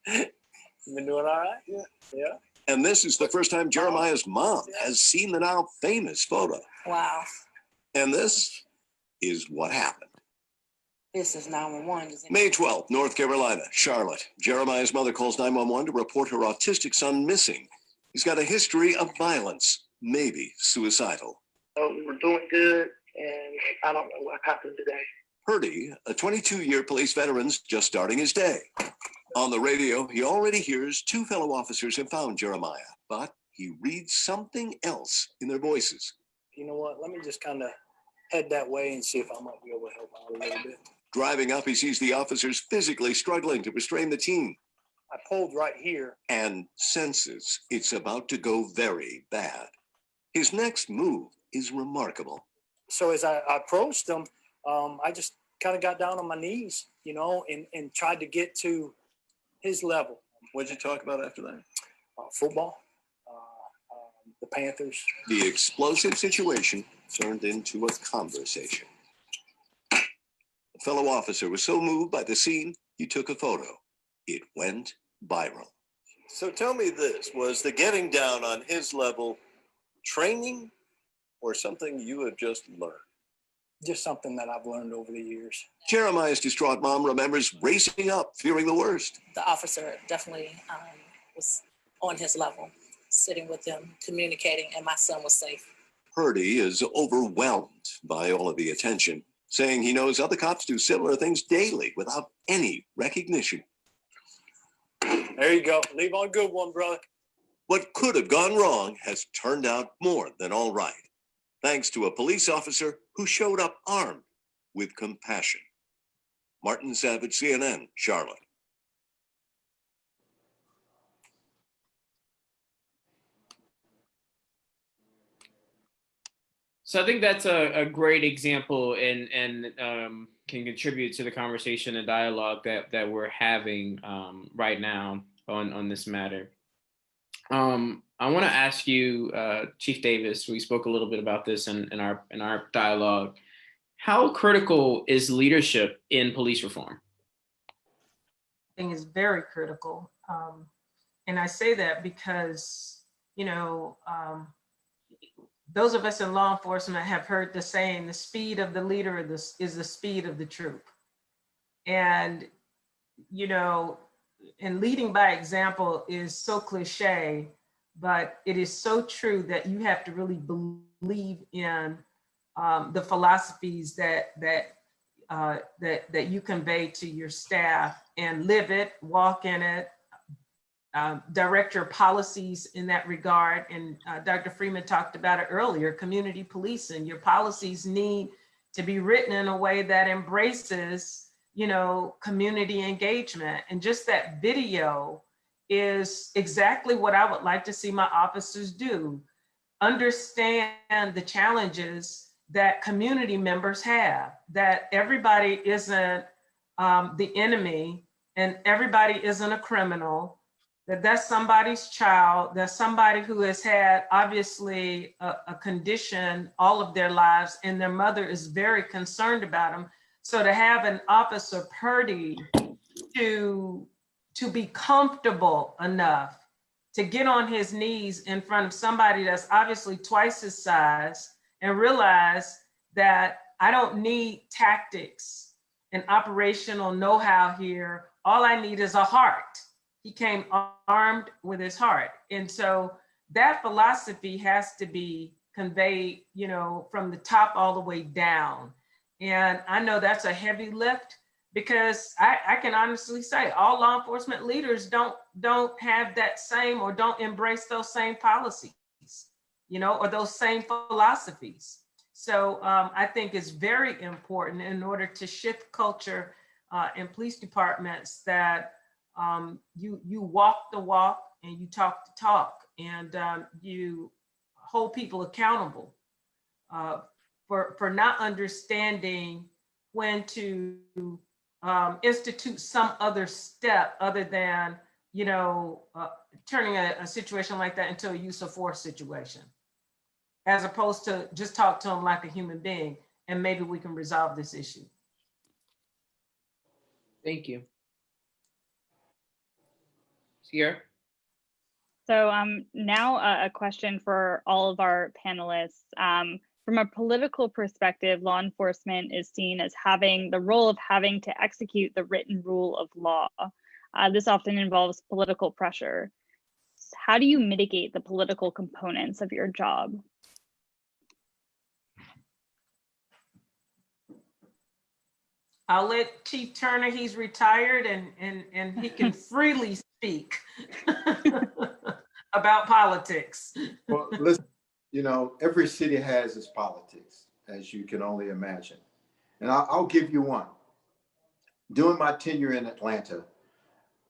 been doing all right? Yeah. Yeah. And this is the first time Jeremiah's mom has seen the now famous photo. Wow. And this is what happened. This is 911. May 12th, North Carolina, Charlotte. Jeremiah's mother calls 911 to report her autistic son missing. He's got a history of violence, maybe suicidal. We were doing good, and I don't know what happened today. Purdy, a 22-year police veteran's just starting his day. On the radio, he already hears two fellow officers have found Jeremiah, but he reads something else in their voices. You know what? Let me just kind of head that way and see if I might be able to help out a little bit. Driving up, he sees the officers physically struggling to restrain the teen. I pulled right here. And senses it's about to go very bad. His next move is remarkable. So as I approached them, I just kind of got down on my knees, and tried to get to his level. What did you talk about after that? Football, the Panthers. The explosive situation turned into a conversation. A fellow officer was so moved by the scene, he took a photo. It went viral. So tell me this, was the getting down on his level training or something you have just learned? Just something that I've learned over the years. Jeremiah's distraught mom remembers racing up, fearing the worst. The officer definitely was on his level, sitting with him, communicating, and my son was safe. Purdy is overwhelmed by all of the attention, saying he knows other cops do similar things daily without any recognition. There you go. Leave on a good one, brother. What could have gone wrong has turned out more than all right, thanks to a police officer who showed up armed with compassion. Martin Savage, CNN, Charlotte. So I think that's a great example and can contribute to the conversation and dialogue that we're having right now on this matter. I want to ask you, Chief Davis, we spoke a little bit about this in our dialogue. How critical is leadership in police reform? I think it's very critical. And I say that because, those of us in law enforcement have heard the saying, the speed of the leader is the speed of the troop. And, and leading by example is so cliche, but it is so true that you have to really believe in the philosophies that you convey to your staff and live it, walk in it, direct your policies in that regard. And Dr. Freeman talked about it earlier, community policing. Your policies need to be written in a way that embraces, community engagement. And just that video is exactly what I would like to see my officers do. Understand the challenges that community members have, that everybody isn't the enemy and everybody isn't a criminal, that's somebody's child, that's somebody who has had obviously a condition all of their lives and their mother is very concerned about them. So to have an Officer Purdy to be comfortable enough to get on his knees in front of somebody that's obviously twice his size and realize that I don't need tactics and operational know-how here. All I need is a heart. He came armed with his heart. And so that philosophy has to be conveyed, you know, from the top all the way down. And I know that's a heavy lift, because I can honestly say all law enforcement leaders don't have that same, or don't embrace those same policies, you know, or those same philosophies. So I think it's very important in order to shift culture in police departments that you walk the walk and you talk the talk, and you hold people accountable for not understanding when to institute some other step other than, you know, turning a situation like that into a use of force situation, as opposed to just talk to them like a human being, and maybe we can resolve this issue. Thank you. Sierra? So now a question for all of our panelists. From a political perspective, law enforcement is seen as having the role of having to execute the written rule of law. This often involves political pressure. How do you mitigate the political components of your job? I'll let Chief Turner, he's retired, and he can freely speak about politics. Well, listen, you know, every city has its politics, as you can only imagine. And I'll give you one. During my tenure in Atlanta,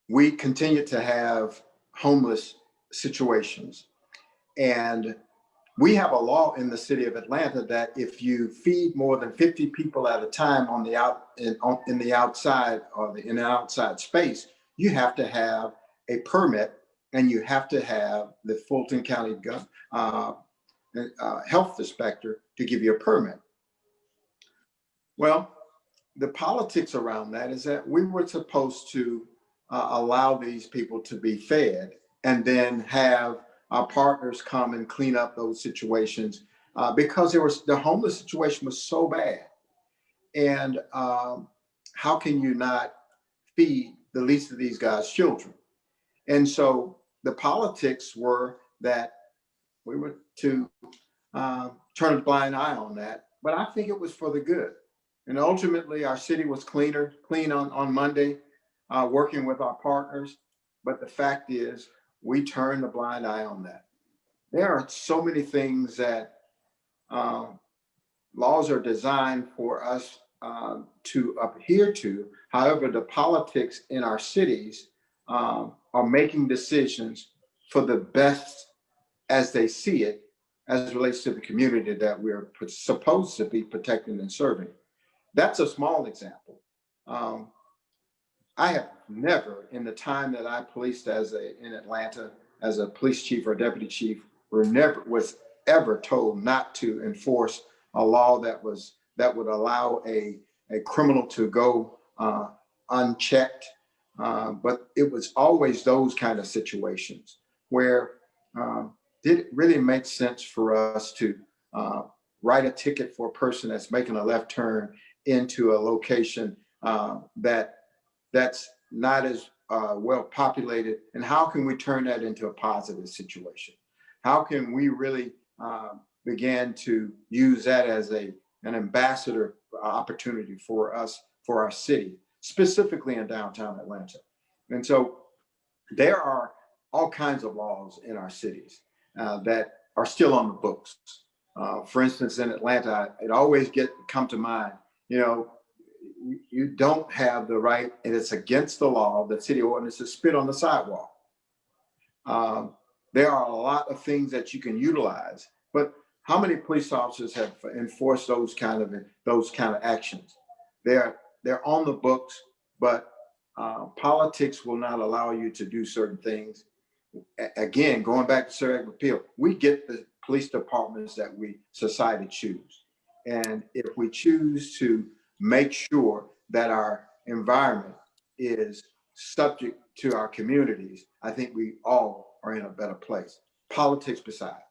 we continued to have homeless situations. And we have a law in the city of Atlanta that if you feed more than 50 people at a time on the in the outside, or in the outside space, you have to have a permit, and you have to have the Fulton County health inspector to give you a permit. Well, the politics around that is that we were supposed to allow these people to be fed, and then have our partners come and clean up those situations because the homeless situation was so bad. And how can you not feed the least of these guys' children? And so the politics were that we were to turn a blind eye on that, but I think it was for the good. And ultimately, our city was clean on Monday, working with our partners. But the fact is, we turned a blind eye on that. There are so many things that laws are designed for us to adhere to. However, the politics in our cities are making decisions for the best as they see it, as it relates to the community that we're supposed to be protecting and serving. That's a small example. I have never, in the time that I policed in Atlanta as a police chief or deputy chief, was ever told not to enforce a law that would allow a criminal to go unchecked. But it was always those kind of situations where did it really make sense for us to write a ticket for a person that's making a left turn into a location that's not as well populated, and how can we turn that into a positive situation? How can we really begin to use that as an ambassador opportunity for us, for our city, specifically in downtown Atlanta? And so there are all kinds of laws in our cities that are still on the books. For instance, in Atlanta, it always come to mind, you know, you don't have the right, and it's against the law, the city ordinance, to spit on the sidewalk. There are a lot of things that you can utilize, but how many police officers have enforced those kind of actions? They're on the books, but politics will not allow you to do certain things. Again, going back to Sir Edward Peel, we get the police departments that society choose. And if we choose to make sure that our environment is subject to our communities, I think we all are in a better place. Politics beside.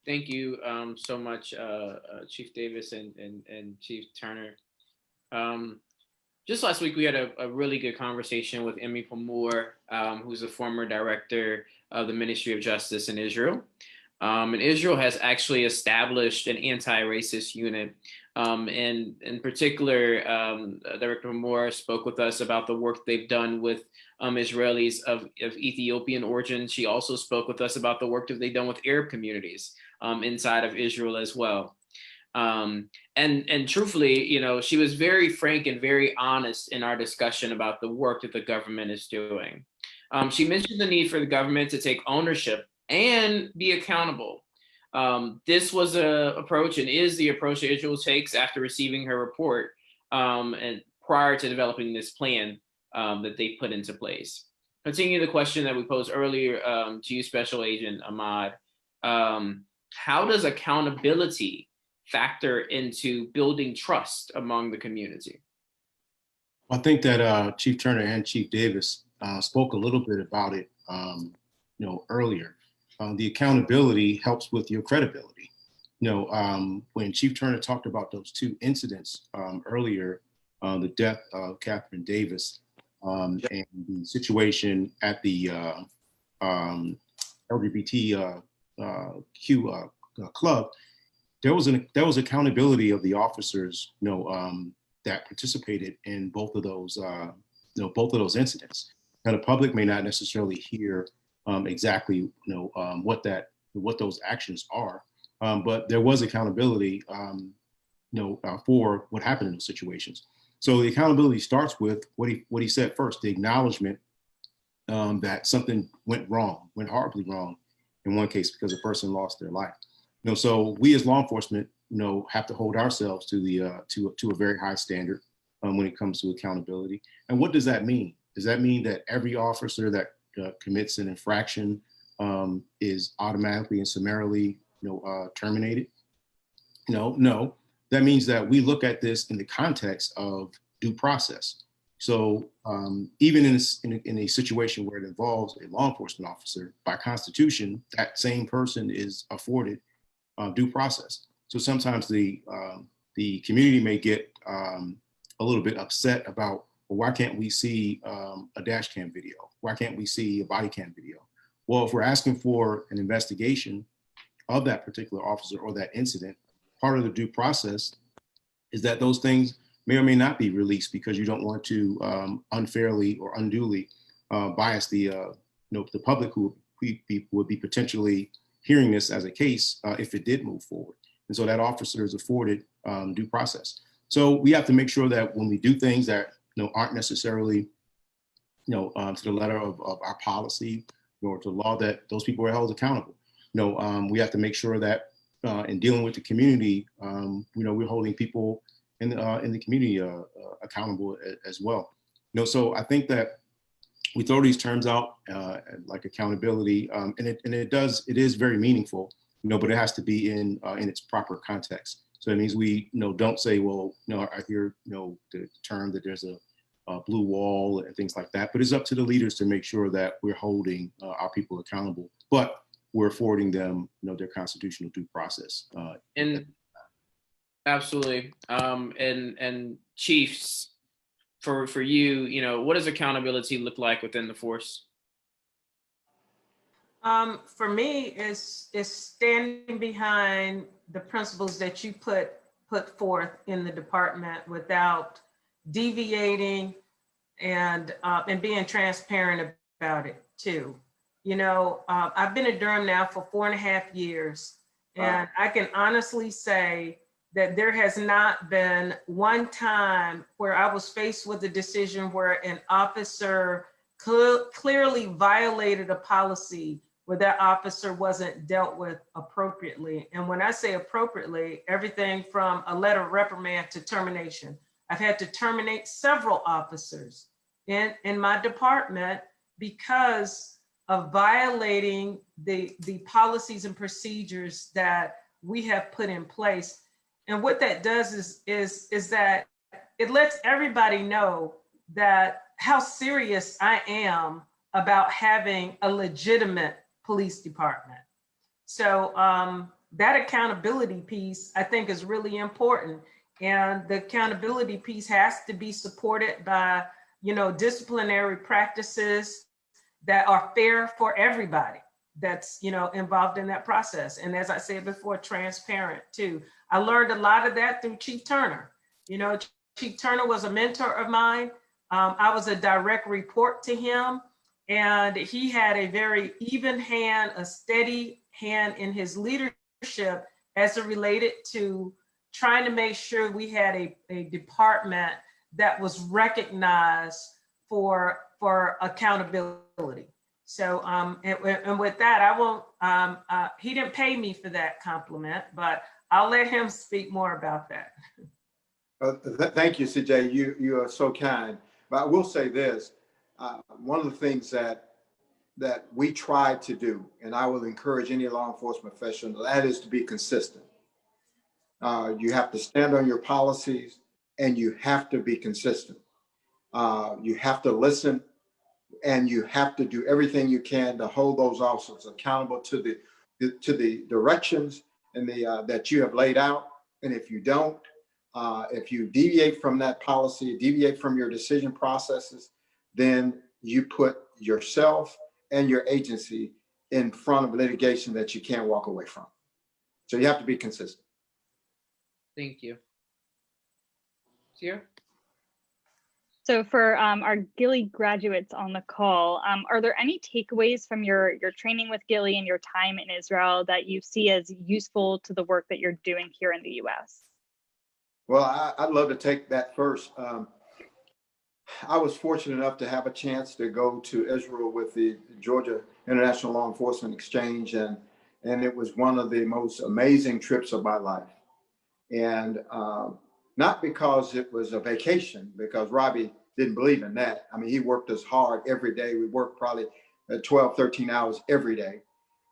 Thank you so much, Chief Davis and Chief Turner. Just last week, we had a really good conversation with Emmy Pamour, who's a former director of the Ministry of Justice in Israel. And Israel has actually established an anti-racist unit. And in particular, Director Moore spoke with us about the work they've done with Israelis of Ethiopian origin. She also spoke with us about the work that they've done with Arab communities inside of Israel as well. And truthfully, you know, she was very frank and very honest in our discussion about the work that the government is doing. She mentioned the need for the government to take ownership and be accountable. This was a approach and is the approach that Israel takes after receiving her report and prior to developing this plan that they put into place. Continue the question that we posed earlier to you, Special Agent Ahmad. How does accountability factor into building trust among the community? I think that Chief Turner and Chief Davis spoke a little bit about it, earlier. The accountability helps with your credibility. When Chief Turner talked about those two incidents earlier, the death of Catherine Davis and the situation at the LGBTQ club, there was accountability of the officers, that participated in both of those incidents. Now, the public may not necessarily hear exactly, what those actions are, but there was accountability, for what happened in those situations. So the accountability starts with what he said first, the acknowledgement that something went horribly wrong in one case because a person lost their life. So we as law enforcement, have to hold ourselves to a very high standard when it comes to accountability. And what does that mean? Does that mean that every officer that commits an infraction is automatically and summarily, terminated? No. That means that we look at this in the context of due process. So even in a situation where it involves a law enforcement officer, by Constitution, that same person is afforded due process. So sometimes the community may get a little bit upset about, well, why can't we see a dash cam video? Why can't we see a body cam video? Well, if we're asking for an investigation of that particular officer or that incident, part of the due process is that those things may or may not be released because you don't want to unfairly or unduly bias the public who would be potentially hearing this as a case if it did move forward. And so that officer is afforded due process. So we have to make sure that when we do things that aren't necessarily to the letter of our policy or to law, that those people are held accountable. We have to make sure that in dealing with the community, we're holding people in the community accountable as well. So I think that we throw these terms out like accountability, and it is very meaningful, but it has to be in its proper context. So that means we don't say, well, I hear the term that there's a blue wall and things like that, but it's up to the leaders to make sure that we're holding our people accountable, but we're affording them their constitutional due process. And absolutely. And chiefs, for you, what does accountability look like within the force? For me, it's standing behind the principles that you put forth in the department without deviating and being transparent about it too. I've been at Durham now for 4.5 years, and I can honestly say that there has not been one time where I was faced with a decision where an officer clearly violated a policy where that officer wasn't dealt with appropriately. And when I say appropriately, everything from a letter of reprimand to termination. I've had to terminate several officers in my department because of violating the policies and procedures that we have put in place. And what that does is that it lets everybody know that how serious I am about having a legitimate police department. So that accountability piece, I think, is really important. And the accountability piece has to be supported by, disciplinary practices that are fair for everybody. that's, you know, involved in that process. And as I said before, transparent too. I learned a lot of that through Chief Turner. You know, Chief Turner was a mentor of mine. I was a direct report to him, and he had a very even hand, a steady hand in his leadership as it related to trying to make sure we had a department that was recognized for accountability. So, and with that, I won't, he didn't pay me for that compliment, but I'll let him speak more about that. Thank you, CJ. You are so kind. But I will say this, one of the things that we try to do, and I will encourage any law enforcement professional, that is to be consistent. You have to stand on your policies, and you have to be consistent. You have to listen, and you have to do everything you can to hold those officers accountable to the directions and that you have laid out. And if you don't, if you deviate from that policy, deviate from your decision processes, then you put yourself and your agency in front of litigation that you can't walk away from. So you have to be consistent. Thank you. Sierra? So for our Gilly graduates on the call, are there any takeaways from your training with Gilly and your time in Israel that you see as useful to the work that you're doing here in the US? Well, I'd love to take that first. I was fortunate enough to have a chance to go to Israel with the Georgia International Law Enforcement Exchange, and it was one of the most amazing trips of my life. And not because it was a vacation, because Robbie didn't believe in that. I mean, he worked us hard every day. We worked probably 12, 13 hours every day.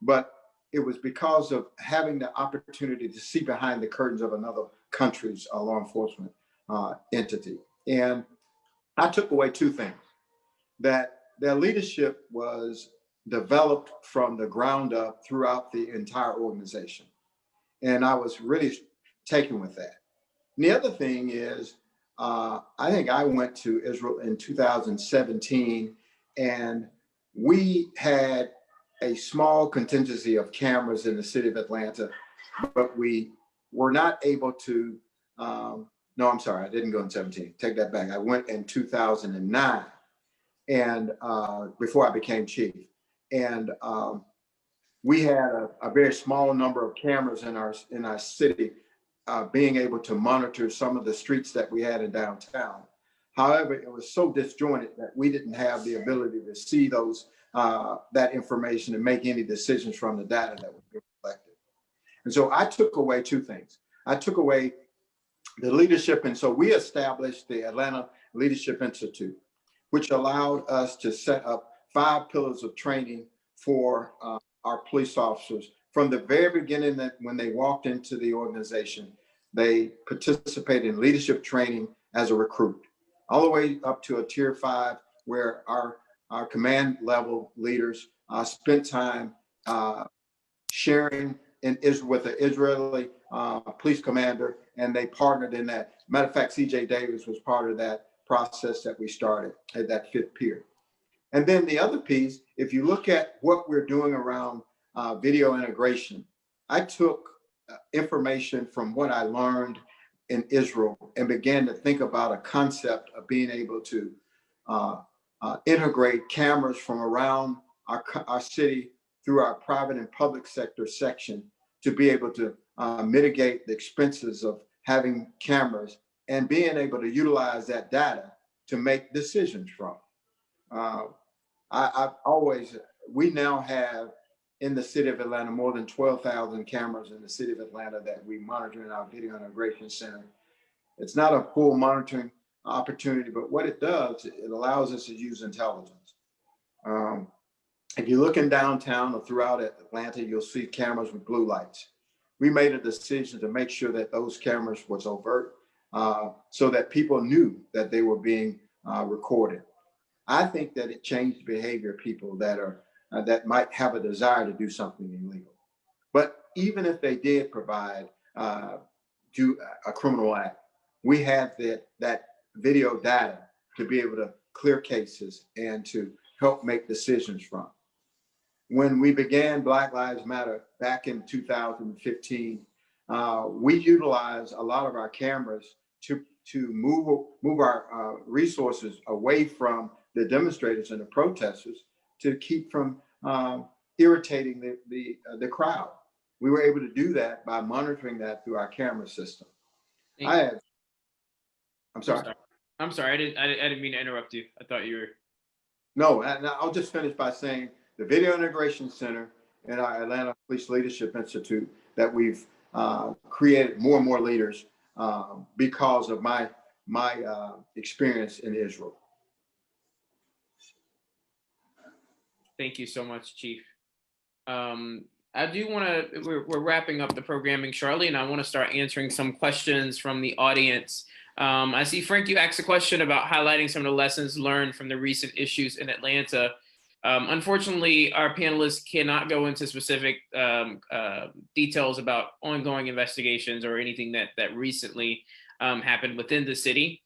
But it was because of having the opportunity to see behind the curtains of another country's law enforcement entity. And I took away two things: that their leadership was developed from the ground up throughout the entire organization. And I was really taken with that. And the other thing is, I think I went to Israel in 2017, and we had a small contingency of cameras in the city of Atlanta, but we were not able to, no, I'm sorry, I didn't go in 17, take that back. I went in 2009, and before I became chief. And we had a very small number of cameras in our city, being able to monitor some of the streets that we had in downtown. However, it was so disjointed that we didn't have the ability to see those that information and make any decisions from the data that was being collected. And so I took away two things. I took away the leadership, and so we established the Atlanta Leadership Institute, which allowed us to set up 5 pillars of training for our police officers. From the very beginning, that when they walked into the organization, they participated in leadership training as a recruit, all the way up to a tier 5, where our command level leaders spent time sharing with the Israeli police commander, and they partnered in that. Matter of fact, CJ Davis was part of that process that we started at that 5th peer. And then the other piece, if you look at what we're doing around video integration, I took information from what I learned in Israel and began to think about a concept of being able to integrate cameras from around our city through our private and public sector section to be able to mitigate the expenses of having cameras and being able to utilize that data to make decisions from. We now have in the city of Atlanta more than 12,000 cameras in the city of Atlanta that we monitor in our video integration center. It's not a full monitoring opportunity, but what it does, it allows us to use intelligence. If you look in downtown or throughout Atlanta, you'll see cameras with blue lights. We made a decision to make sure that those cameras was overt, so that people knew that they were being recorded. I think that it changed the behavior of people that might have a desire to do something illegal. But even if they did do a criminal act, we had that video data to be able to clear cases and to help make decisions from. when we began Black Lives Matter back in 2015, we utilized a lot of our cameras to move our resources away from the demonstrators and the protesters to keep from irritating the crowd. We were able to do that by monitoring that through our camera system. I'm sorry. I'm sorry. I didn't mean to interrupt you. I thought you were. No, and I'll just finish by saying the Video Integration Center and our Atlanta Police Leadership Institute that we've created more and more leaders because of my experience in Israel. Thank you so much, Chief. I do want to, we're wrapping up the programming shortly, and I want to start answering some questions from the audience. I see, Frank, you asked a question about highlighting some of the lessons learned from the recent issues in Atlanta. Unfortunately, our panelists cannot go into specific details about ongoing investigations or anything that recently happened within the city.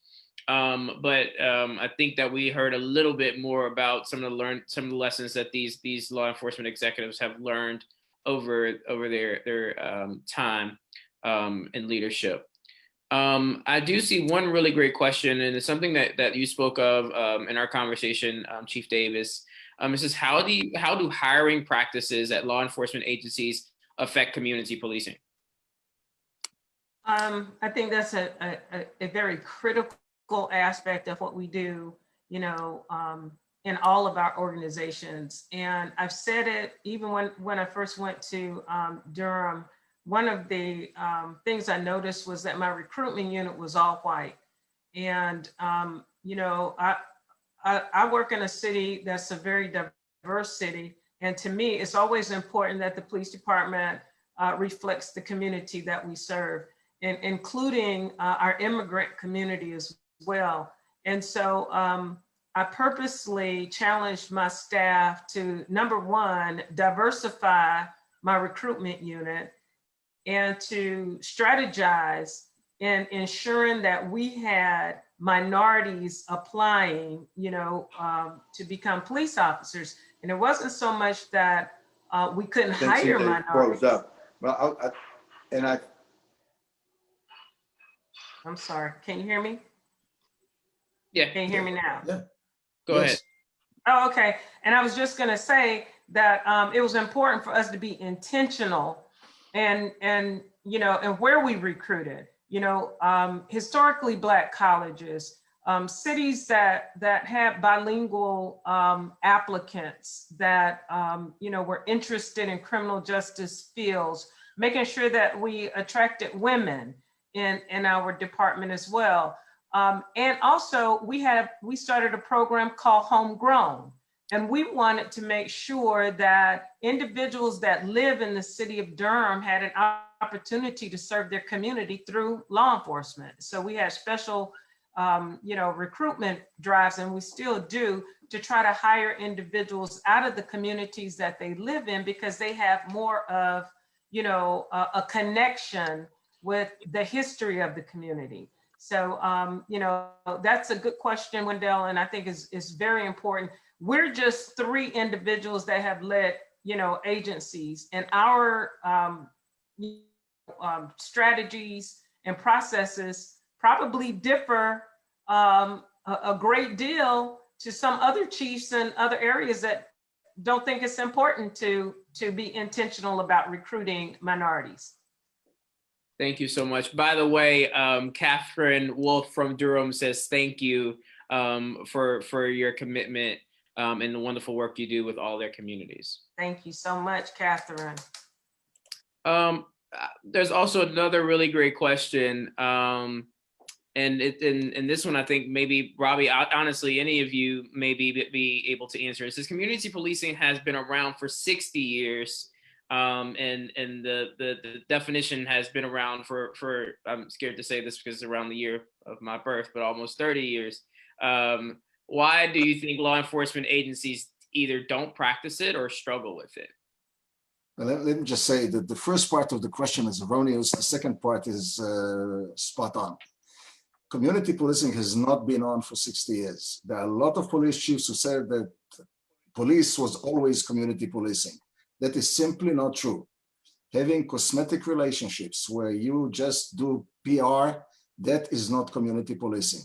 But I think that we heard a little bit more about some of the lessons that these law enforcement executives have learned over their time in leadership. I do see one really great question, and it's something that you spoke of in our conversation, Chief Davis. It says, how do hiring practices at law enforcement agencies affect community policing? I think that's a very critical aspect of what we do, in all of our organizations. And I've said it even when I first went to Durham. One of the things I noticed was that my recruitment unit was all white. And, I work in a city that's a very diverse city. And to me, it's always important that the police department reflects the community that we serve, and including our immigrant community as well. And so I purposely challenged my staff to, number one, diversify my recruitment unit, and to strategize in ensuring that we had minorities applying, to become police officers. And it wasn't so much that we couldn't hire minorities. Well, I'm sorry, can you hear me? Yeah. Can you hear me now? Yeah. Go ahead. Oh, okay. And I was just going to say that it was important for us to be intentional and where we recruited. Historically Black colleges, cities that have bilingual applicants that were interested in criminal justice fields, making sure that we attracted women in our department as well. And also we started a program called Homegrown, and we wanted to make sure that individuals that live in the city of Durham had an opportunity to serve their community through law enforcement. So we had special recruitment drives, and we still do, to try to hire individuals out of the communities that they live in, because they have more of a connection with the history of the community. So, that's a good question, Wendell, and I think is very important. We're just 3 individuals that have led, agencies, and our strategies and processes probably differ a great deal to some other chiefs in other areas that don't think it's important to be intentional about recruiting minorities. Thank you so much. By the way, Catherine Wolf from Durham says thank you for your commitment and the wonderful work you do with all their communities. Thank you so much, Catherine. There's also another really great question. And this one, I think maybe, Robbie, honestly, any of you may be able to answer. It says, community policing has been around for 60 years. And the definition has been around for I'm scared to say this because it's around the year of my birth, but almost 30 years. Why do you think law enforcement agencies either don't practice it or struggle with it? Well, let me just say that the first part of the question is erroneous. The second part is spot on. Community policing has not been on for 60 years. There are a lot of police chiefs who said that police was always community policing. That is simply not true. Having cosmetic relationships where you just do PR, that is not community policing.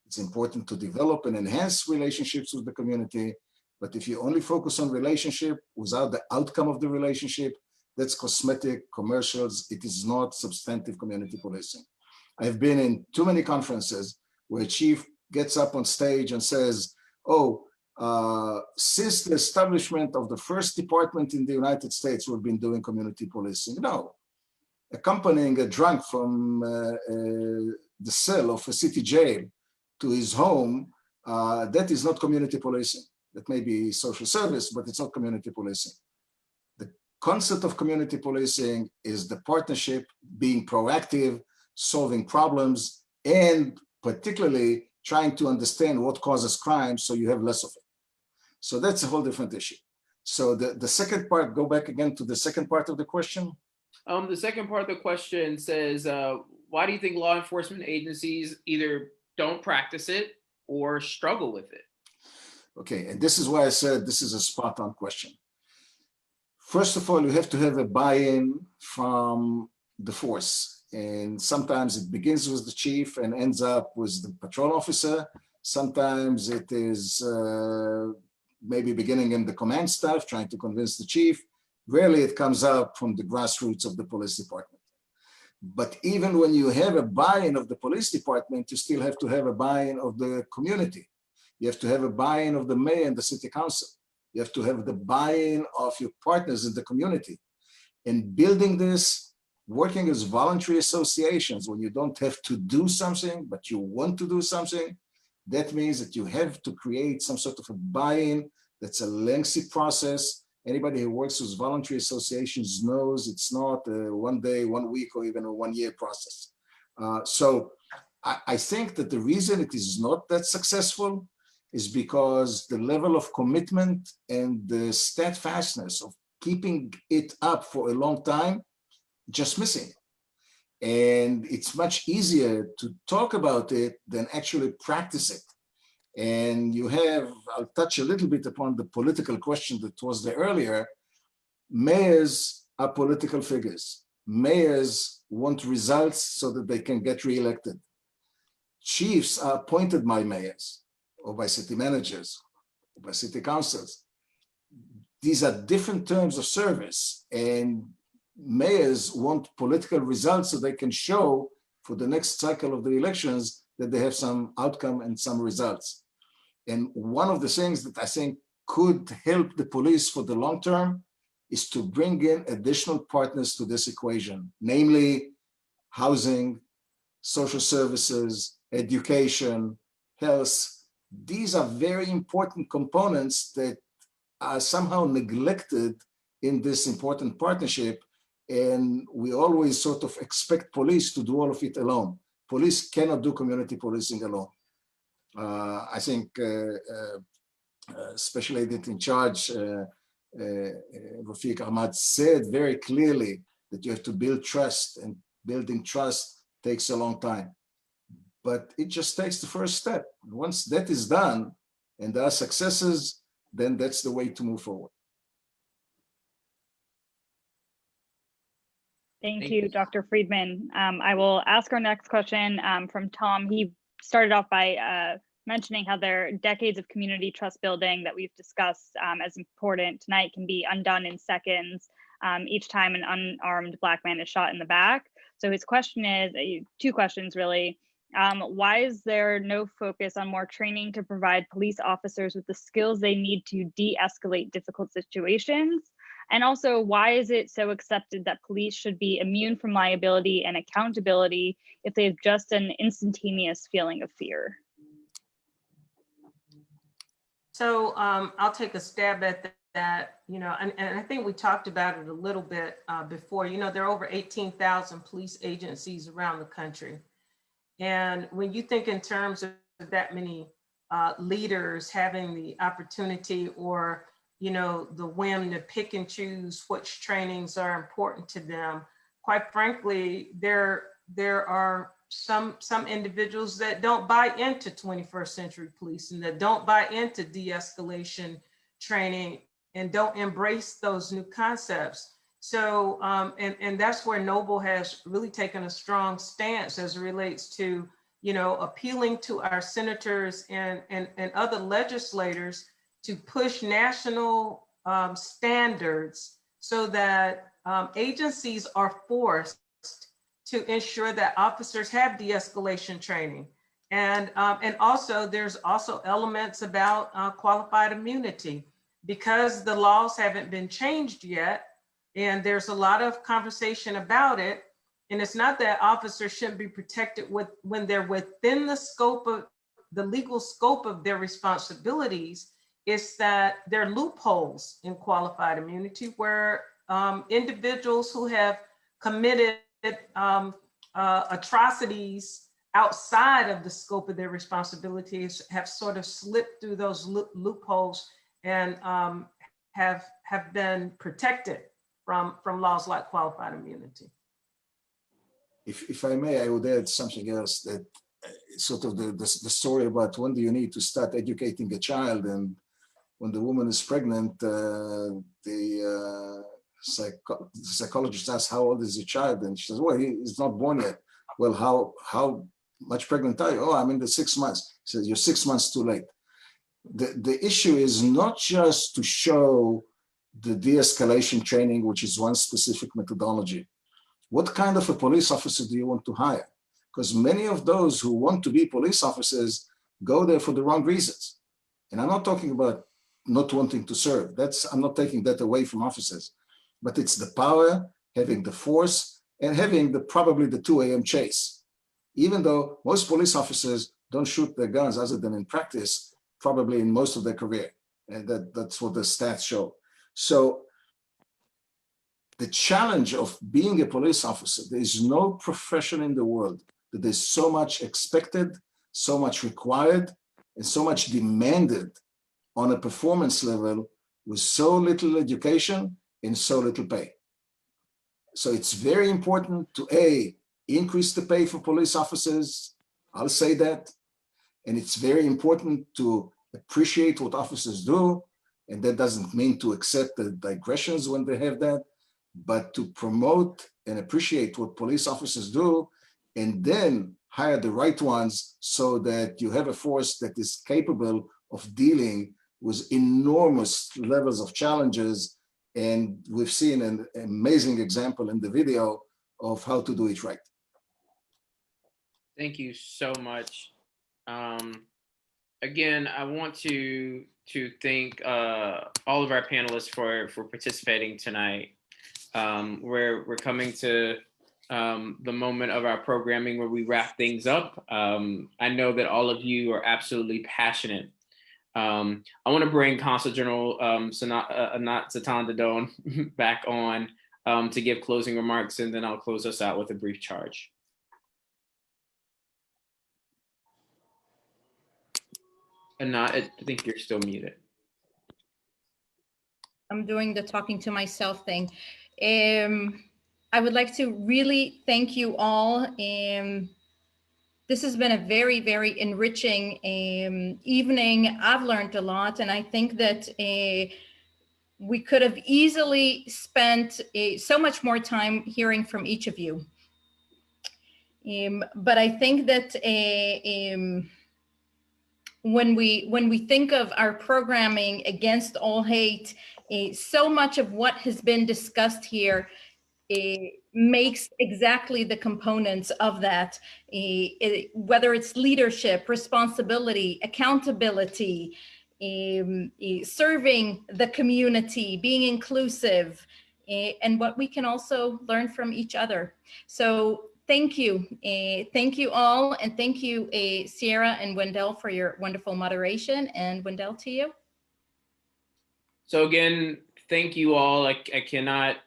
It's important to develop and enhance relationships with the community, but if you only focus on relationship without the outcome of the relationship, that's cosmetic, commercials. It is not substantive community policing. I've been in too many conferences where a chief gets up on stage and says, oh, since the establishment of the first department in the United States, we've been doing community policing. No, accompanying a drunk from the cell of a city jail to his home, that is not community policing. That may be social service, but it's not community policing. The concept of community policing is the partnership, being proactive, solving problems, and particularly trying to understand what causes crime so you have less of it. So that's a whole different issue. So the second part, go back again to the second part of the question. The second part of the question says, why do you think law enforcement agencies either don't practice it or struggle with it? Okay, and this is why I said this is a spot-on question. First of all, you have to have a buy-in from the force. And sometimes it begins with the chief and ends up with the patrol officer. Sometimes it is maybe beginning in the command staff, trying to convince the chief. Rarely it comes out from the grassroots of the police department. But even when you have a buy-in of the police department, you still have to have a buy-in of the community. You have to have a buy-in of the mayor and the city council. You have to have the buy-in of your partners in the community. And building this, working as voluntary associations, when you don't have to do something, but you want to do something, that means that you have to create some sort of a buy-in. That's a lengthy process. Anybody who works with voluntary associations knows it's not a 1 day, 1 week, or even a 1 year process. So I think that the reason it is not that successful is because the level of commitment and the steadfastness of keeping it up for a long time, just missing. And it's much easier to talk about it than actually practice it. And you have, I'll touch a little bit upon the political question that was there earlier. Mayors are political figures. Mayors want results so that they can get reelected. Chiefs are appointed by mayors or by city managers or by city councils. These are different terms of service, and mayors want political results so they can show for the next cycle of the elections that they have some outcome and some results. And one of the things that I think could help the police for the long term is to bring in additional partners to this equation, namely housing, social services, education, health. These are very important components that are somehow neglected in this important partnership. And we always sort of expect police to do all of it alone. Police cannot do community policing alone. I think Special Agent in Charge, Rafiq Ahmad, said very clearly that you have to build trust, and building trust takes a long time. But it just takes the first step. Once that is done and there are successes, then that's the way to move forward. Thank you, Dr. Friedman. I will ask our next question from Tom. He started off by mentioning how their decades of community trust building that we've discussed as important tonight can be undone in seconds each time an unarmed Black man is shot in the back. So his question is, two questions really. Why is there no focus on more training to provide police officers with the skills they need to de-escalate difficult situations? And also, why is it so accepted that police should be immune from liability and accountability if they have just an instantaneous feeling of fear? So I'll take a stab at that, and I think we talked about it a little bit before. There are over 18,000 police agencies around the country. And when you think in terms of that many leaders having the opportunity or the whim to pick and choose which trainings are important to them, quite frankly, there are some individuals that don't buy into 21st century policing, that don't buy into de-escalation training and don't embrace those new concepts. So, and that's where Noble has really taken a strong stance as it relates to, you know, appealing to our senators and other legislators to push national standards so that agencies are forced to ensure that officers have de-escalation training. And also there's also elements about qualified immunity, because the laws haven't been changed yet. And there's a lot of conversation about it. And it's not that officers shouldn't be protected when they're within the scope of the legal scope of their responsibilities. It's that there are loopholes in qualified immunity where individuals who have committed atrocities outside of the scope of their responsibilities have sort of slipped through those loopholes and have been protected from laws like qualified immunity. If I may, I would add something else, that sort of the story about when do you need to start educating a child, and when the woman is pregnant, the psychologist asks, how old is your child? And she says, well, he's not born yet. Well, how much pregnant are you? Oh, I'm in the 6 months. She says, you're 6 months too late. The issue is not just to show the de-escalation training, which is one specific methodology. What kind of a police officer do you want to hire? Because many of those who want to be police officers go there for the wrong reasons. And I'm not talking about not wanting to serve. I'm not taking that away from officers, but it's the power, having the force, and having probably the 2 a.m. chase. Even though most police officers don't shoot their guns other than in practice, probably in most of their career. And that's what the stats show. So the challenge of being a police officer, there is no profession in the world that there's so much expected, so much required, and so much demanded on a performance level with so little education and so little pay. So it's very important to increase the pay for police officers. I'll say that. And it's very important to appreciate what officers do. And that doesn't mean to accept the digressions when they have that, but to promote and appreciate what police officers do, and then hire the right ones so that you have a force that is capable of dealing with enormous levels of challenges. And we've seen an amazing example in the video of how to do it right. Thank you so much. Again, I want to thank all of our panelists for participating tonight. We're coming to the moment of our programming where we wrap things up. I know that all of you are absolutely passionate. I want to bring Consul General Anat Zatandadon back on to give closing remarks, and then I'll close us out with a brief charge. Anat, I think you're still muted. I'm doing the talking to myself thing. I would like to really thank you all. This has been a very, very enriching evening. I've learned a lot, and I think that we could have easily spent so much more time hearing from each of you. But I think that when we think of our programming against all hate, so much of what has been discussed here makes exactly the components of that, whether it's leadership, responsibility, accountability, serving the community, being inclusive, and what we can also learn from each other. So thank you all, and thank you Sierra and Wendell for your wonderful moderation. And Wendell, to you. So again, thank you all. I cannot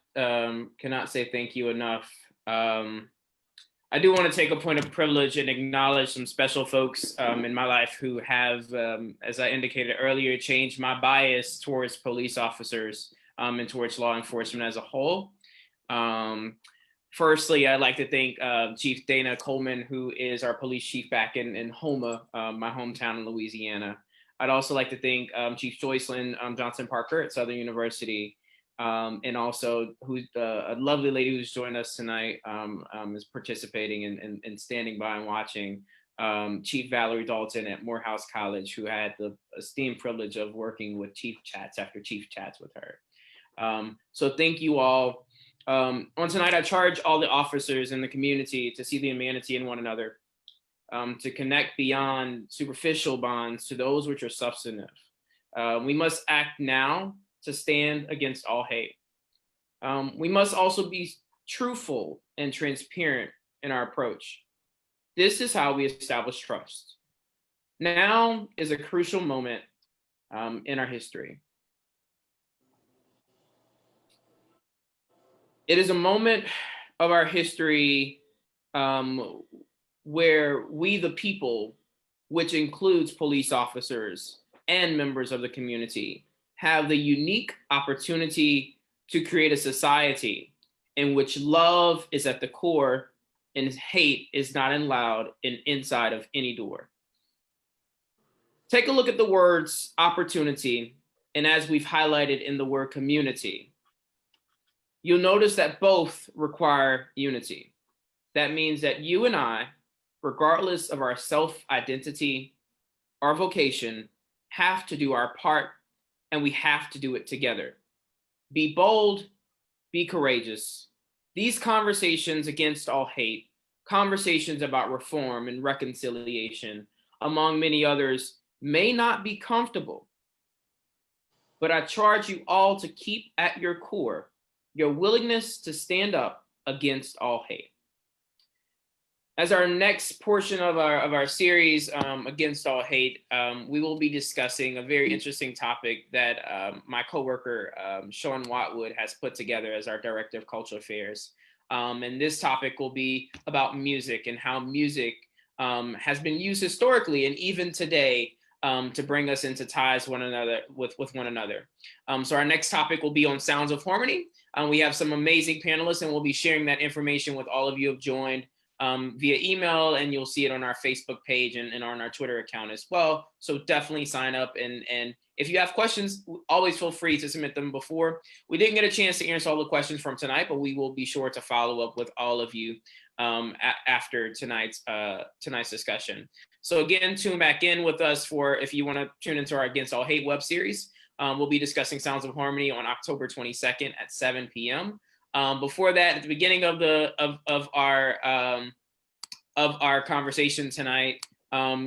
say thank you enough. I do want to take a point of privilege and acknowledge some special folks in my life who have, as I indicated earlier, changed my bias towards police officers and towards law enforcement as a whole. Firstly, I'd like to thank Chief Dana Coleman, who is our police chief back in Houma, my hometown in Louisiana. I'd also like to thank Chief Joycelyn Johnson Parker at Southern University, and also who's a lovely lady who's joined us tonight, is participating and standing by and watching. Chief Valerie Dalton at Morehouse College, who had the esteemed privilege of working with Chief Chats after Chief Chats with her. So thank you all. On tonight, I charge all the officers in the community to see the humanity in one another, to connect beyond superficial bonds to those which are substantive. We must act now to stand against all hate. We must also be truthful and transparent in our approach. This is how we establish trust. Now is a crucial moment in our history. It is a moment of our history where we, the people, which includes police officers and members of the community, have the unique opportunity to create a society in which love is at the core and hate is not allowed inside of any door. Take a look at the words opportunity, and as we've highlighted in the word community, you'll notice that both require unity. That means that you and I, regardless of our self-identity, our vocation, have to do our part, and we have to do it together. Be bold, be courageous. These conversations against all hate, conversations about reform and reconciliation, among many others, may not be comfortable, but I charge you all to keep at your core your willingness to stand up against all hate. As our next portion of our series, Against All Hate, we will be discussing a very interesting topic that my coworker, Sean Watwood, has put together as our Director of Cultural Affairs. And this topic will be about music and how music has been used historically and even today to bring us into ties with one another. So our next topic will be on Sounds of Harmony. We have some amazing panelists, and we'll be sharing that information with all of you who have joined via email, and you'll see it on our Facebook page and on our Twitter account as well. So definitely sign up, and if you have questions, always feel free to submit them before. We didn't get a chance to answer all the questions from tonight, but we will be sure to follow up with all of you after tonight's discussion. So again, tune back in with us for if you want to tune into our Against All Hate web series. We'll be discussing Sounds of Harmony on October 22nd at 7 p.m. Before that, at the beginning of our conversation tonight,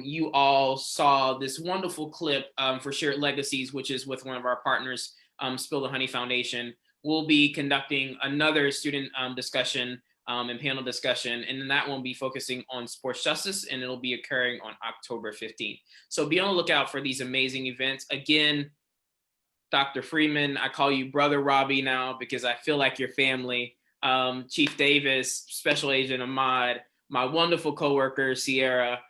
you all saw this wonderful clip for Shared Legacies, which is with one of our partners, Spill the Honey Foundation. We'll be conducting another student discussion and panel discussion, and then that one will be focusing on sports justice, and it'll be occurring on October 15th. So be on the lookout for these amazing events. Again, Dr. Freeman, I call you Brother Robbie now because I feel like your family. Chief Davis, Special Agent Ahmad, my wonderful coworker Sierra,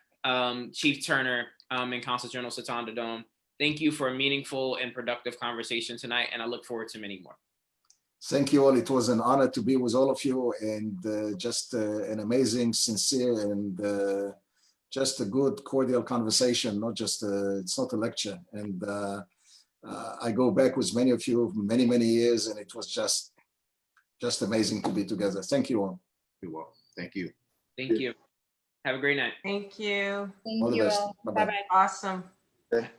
Chief Turner, and Consul General Satan Dodon. Thank you for a meaningful and productive conversation tonight, and I look forward to many more. Thank you all. It was an honor to be with all of you, and just an amazing, sincere, and just a good, cordial conversation. Not just it's not a lecture. And I go back with many of you many, many years, and it was just amazing to be together. Thank you all. You're welcome. Thank you. Thank you. Have a great night. Thank you. All the best. Bye-bye. Awesome. Okay.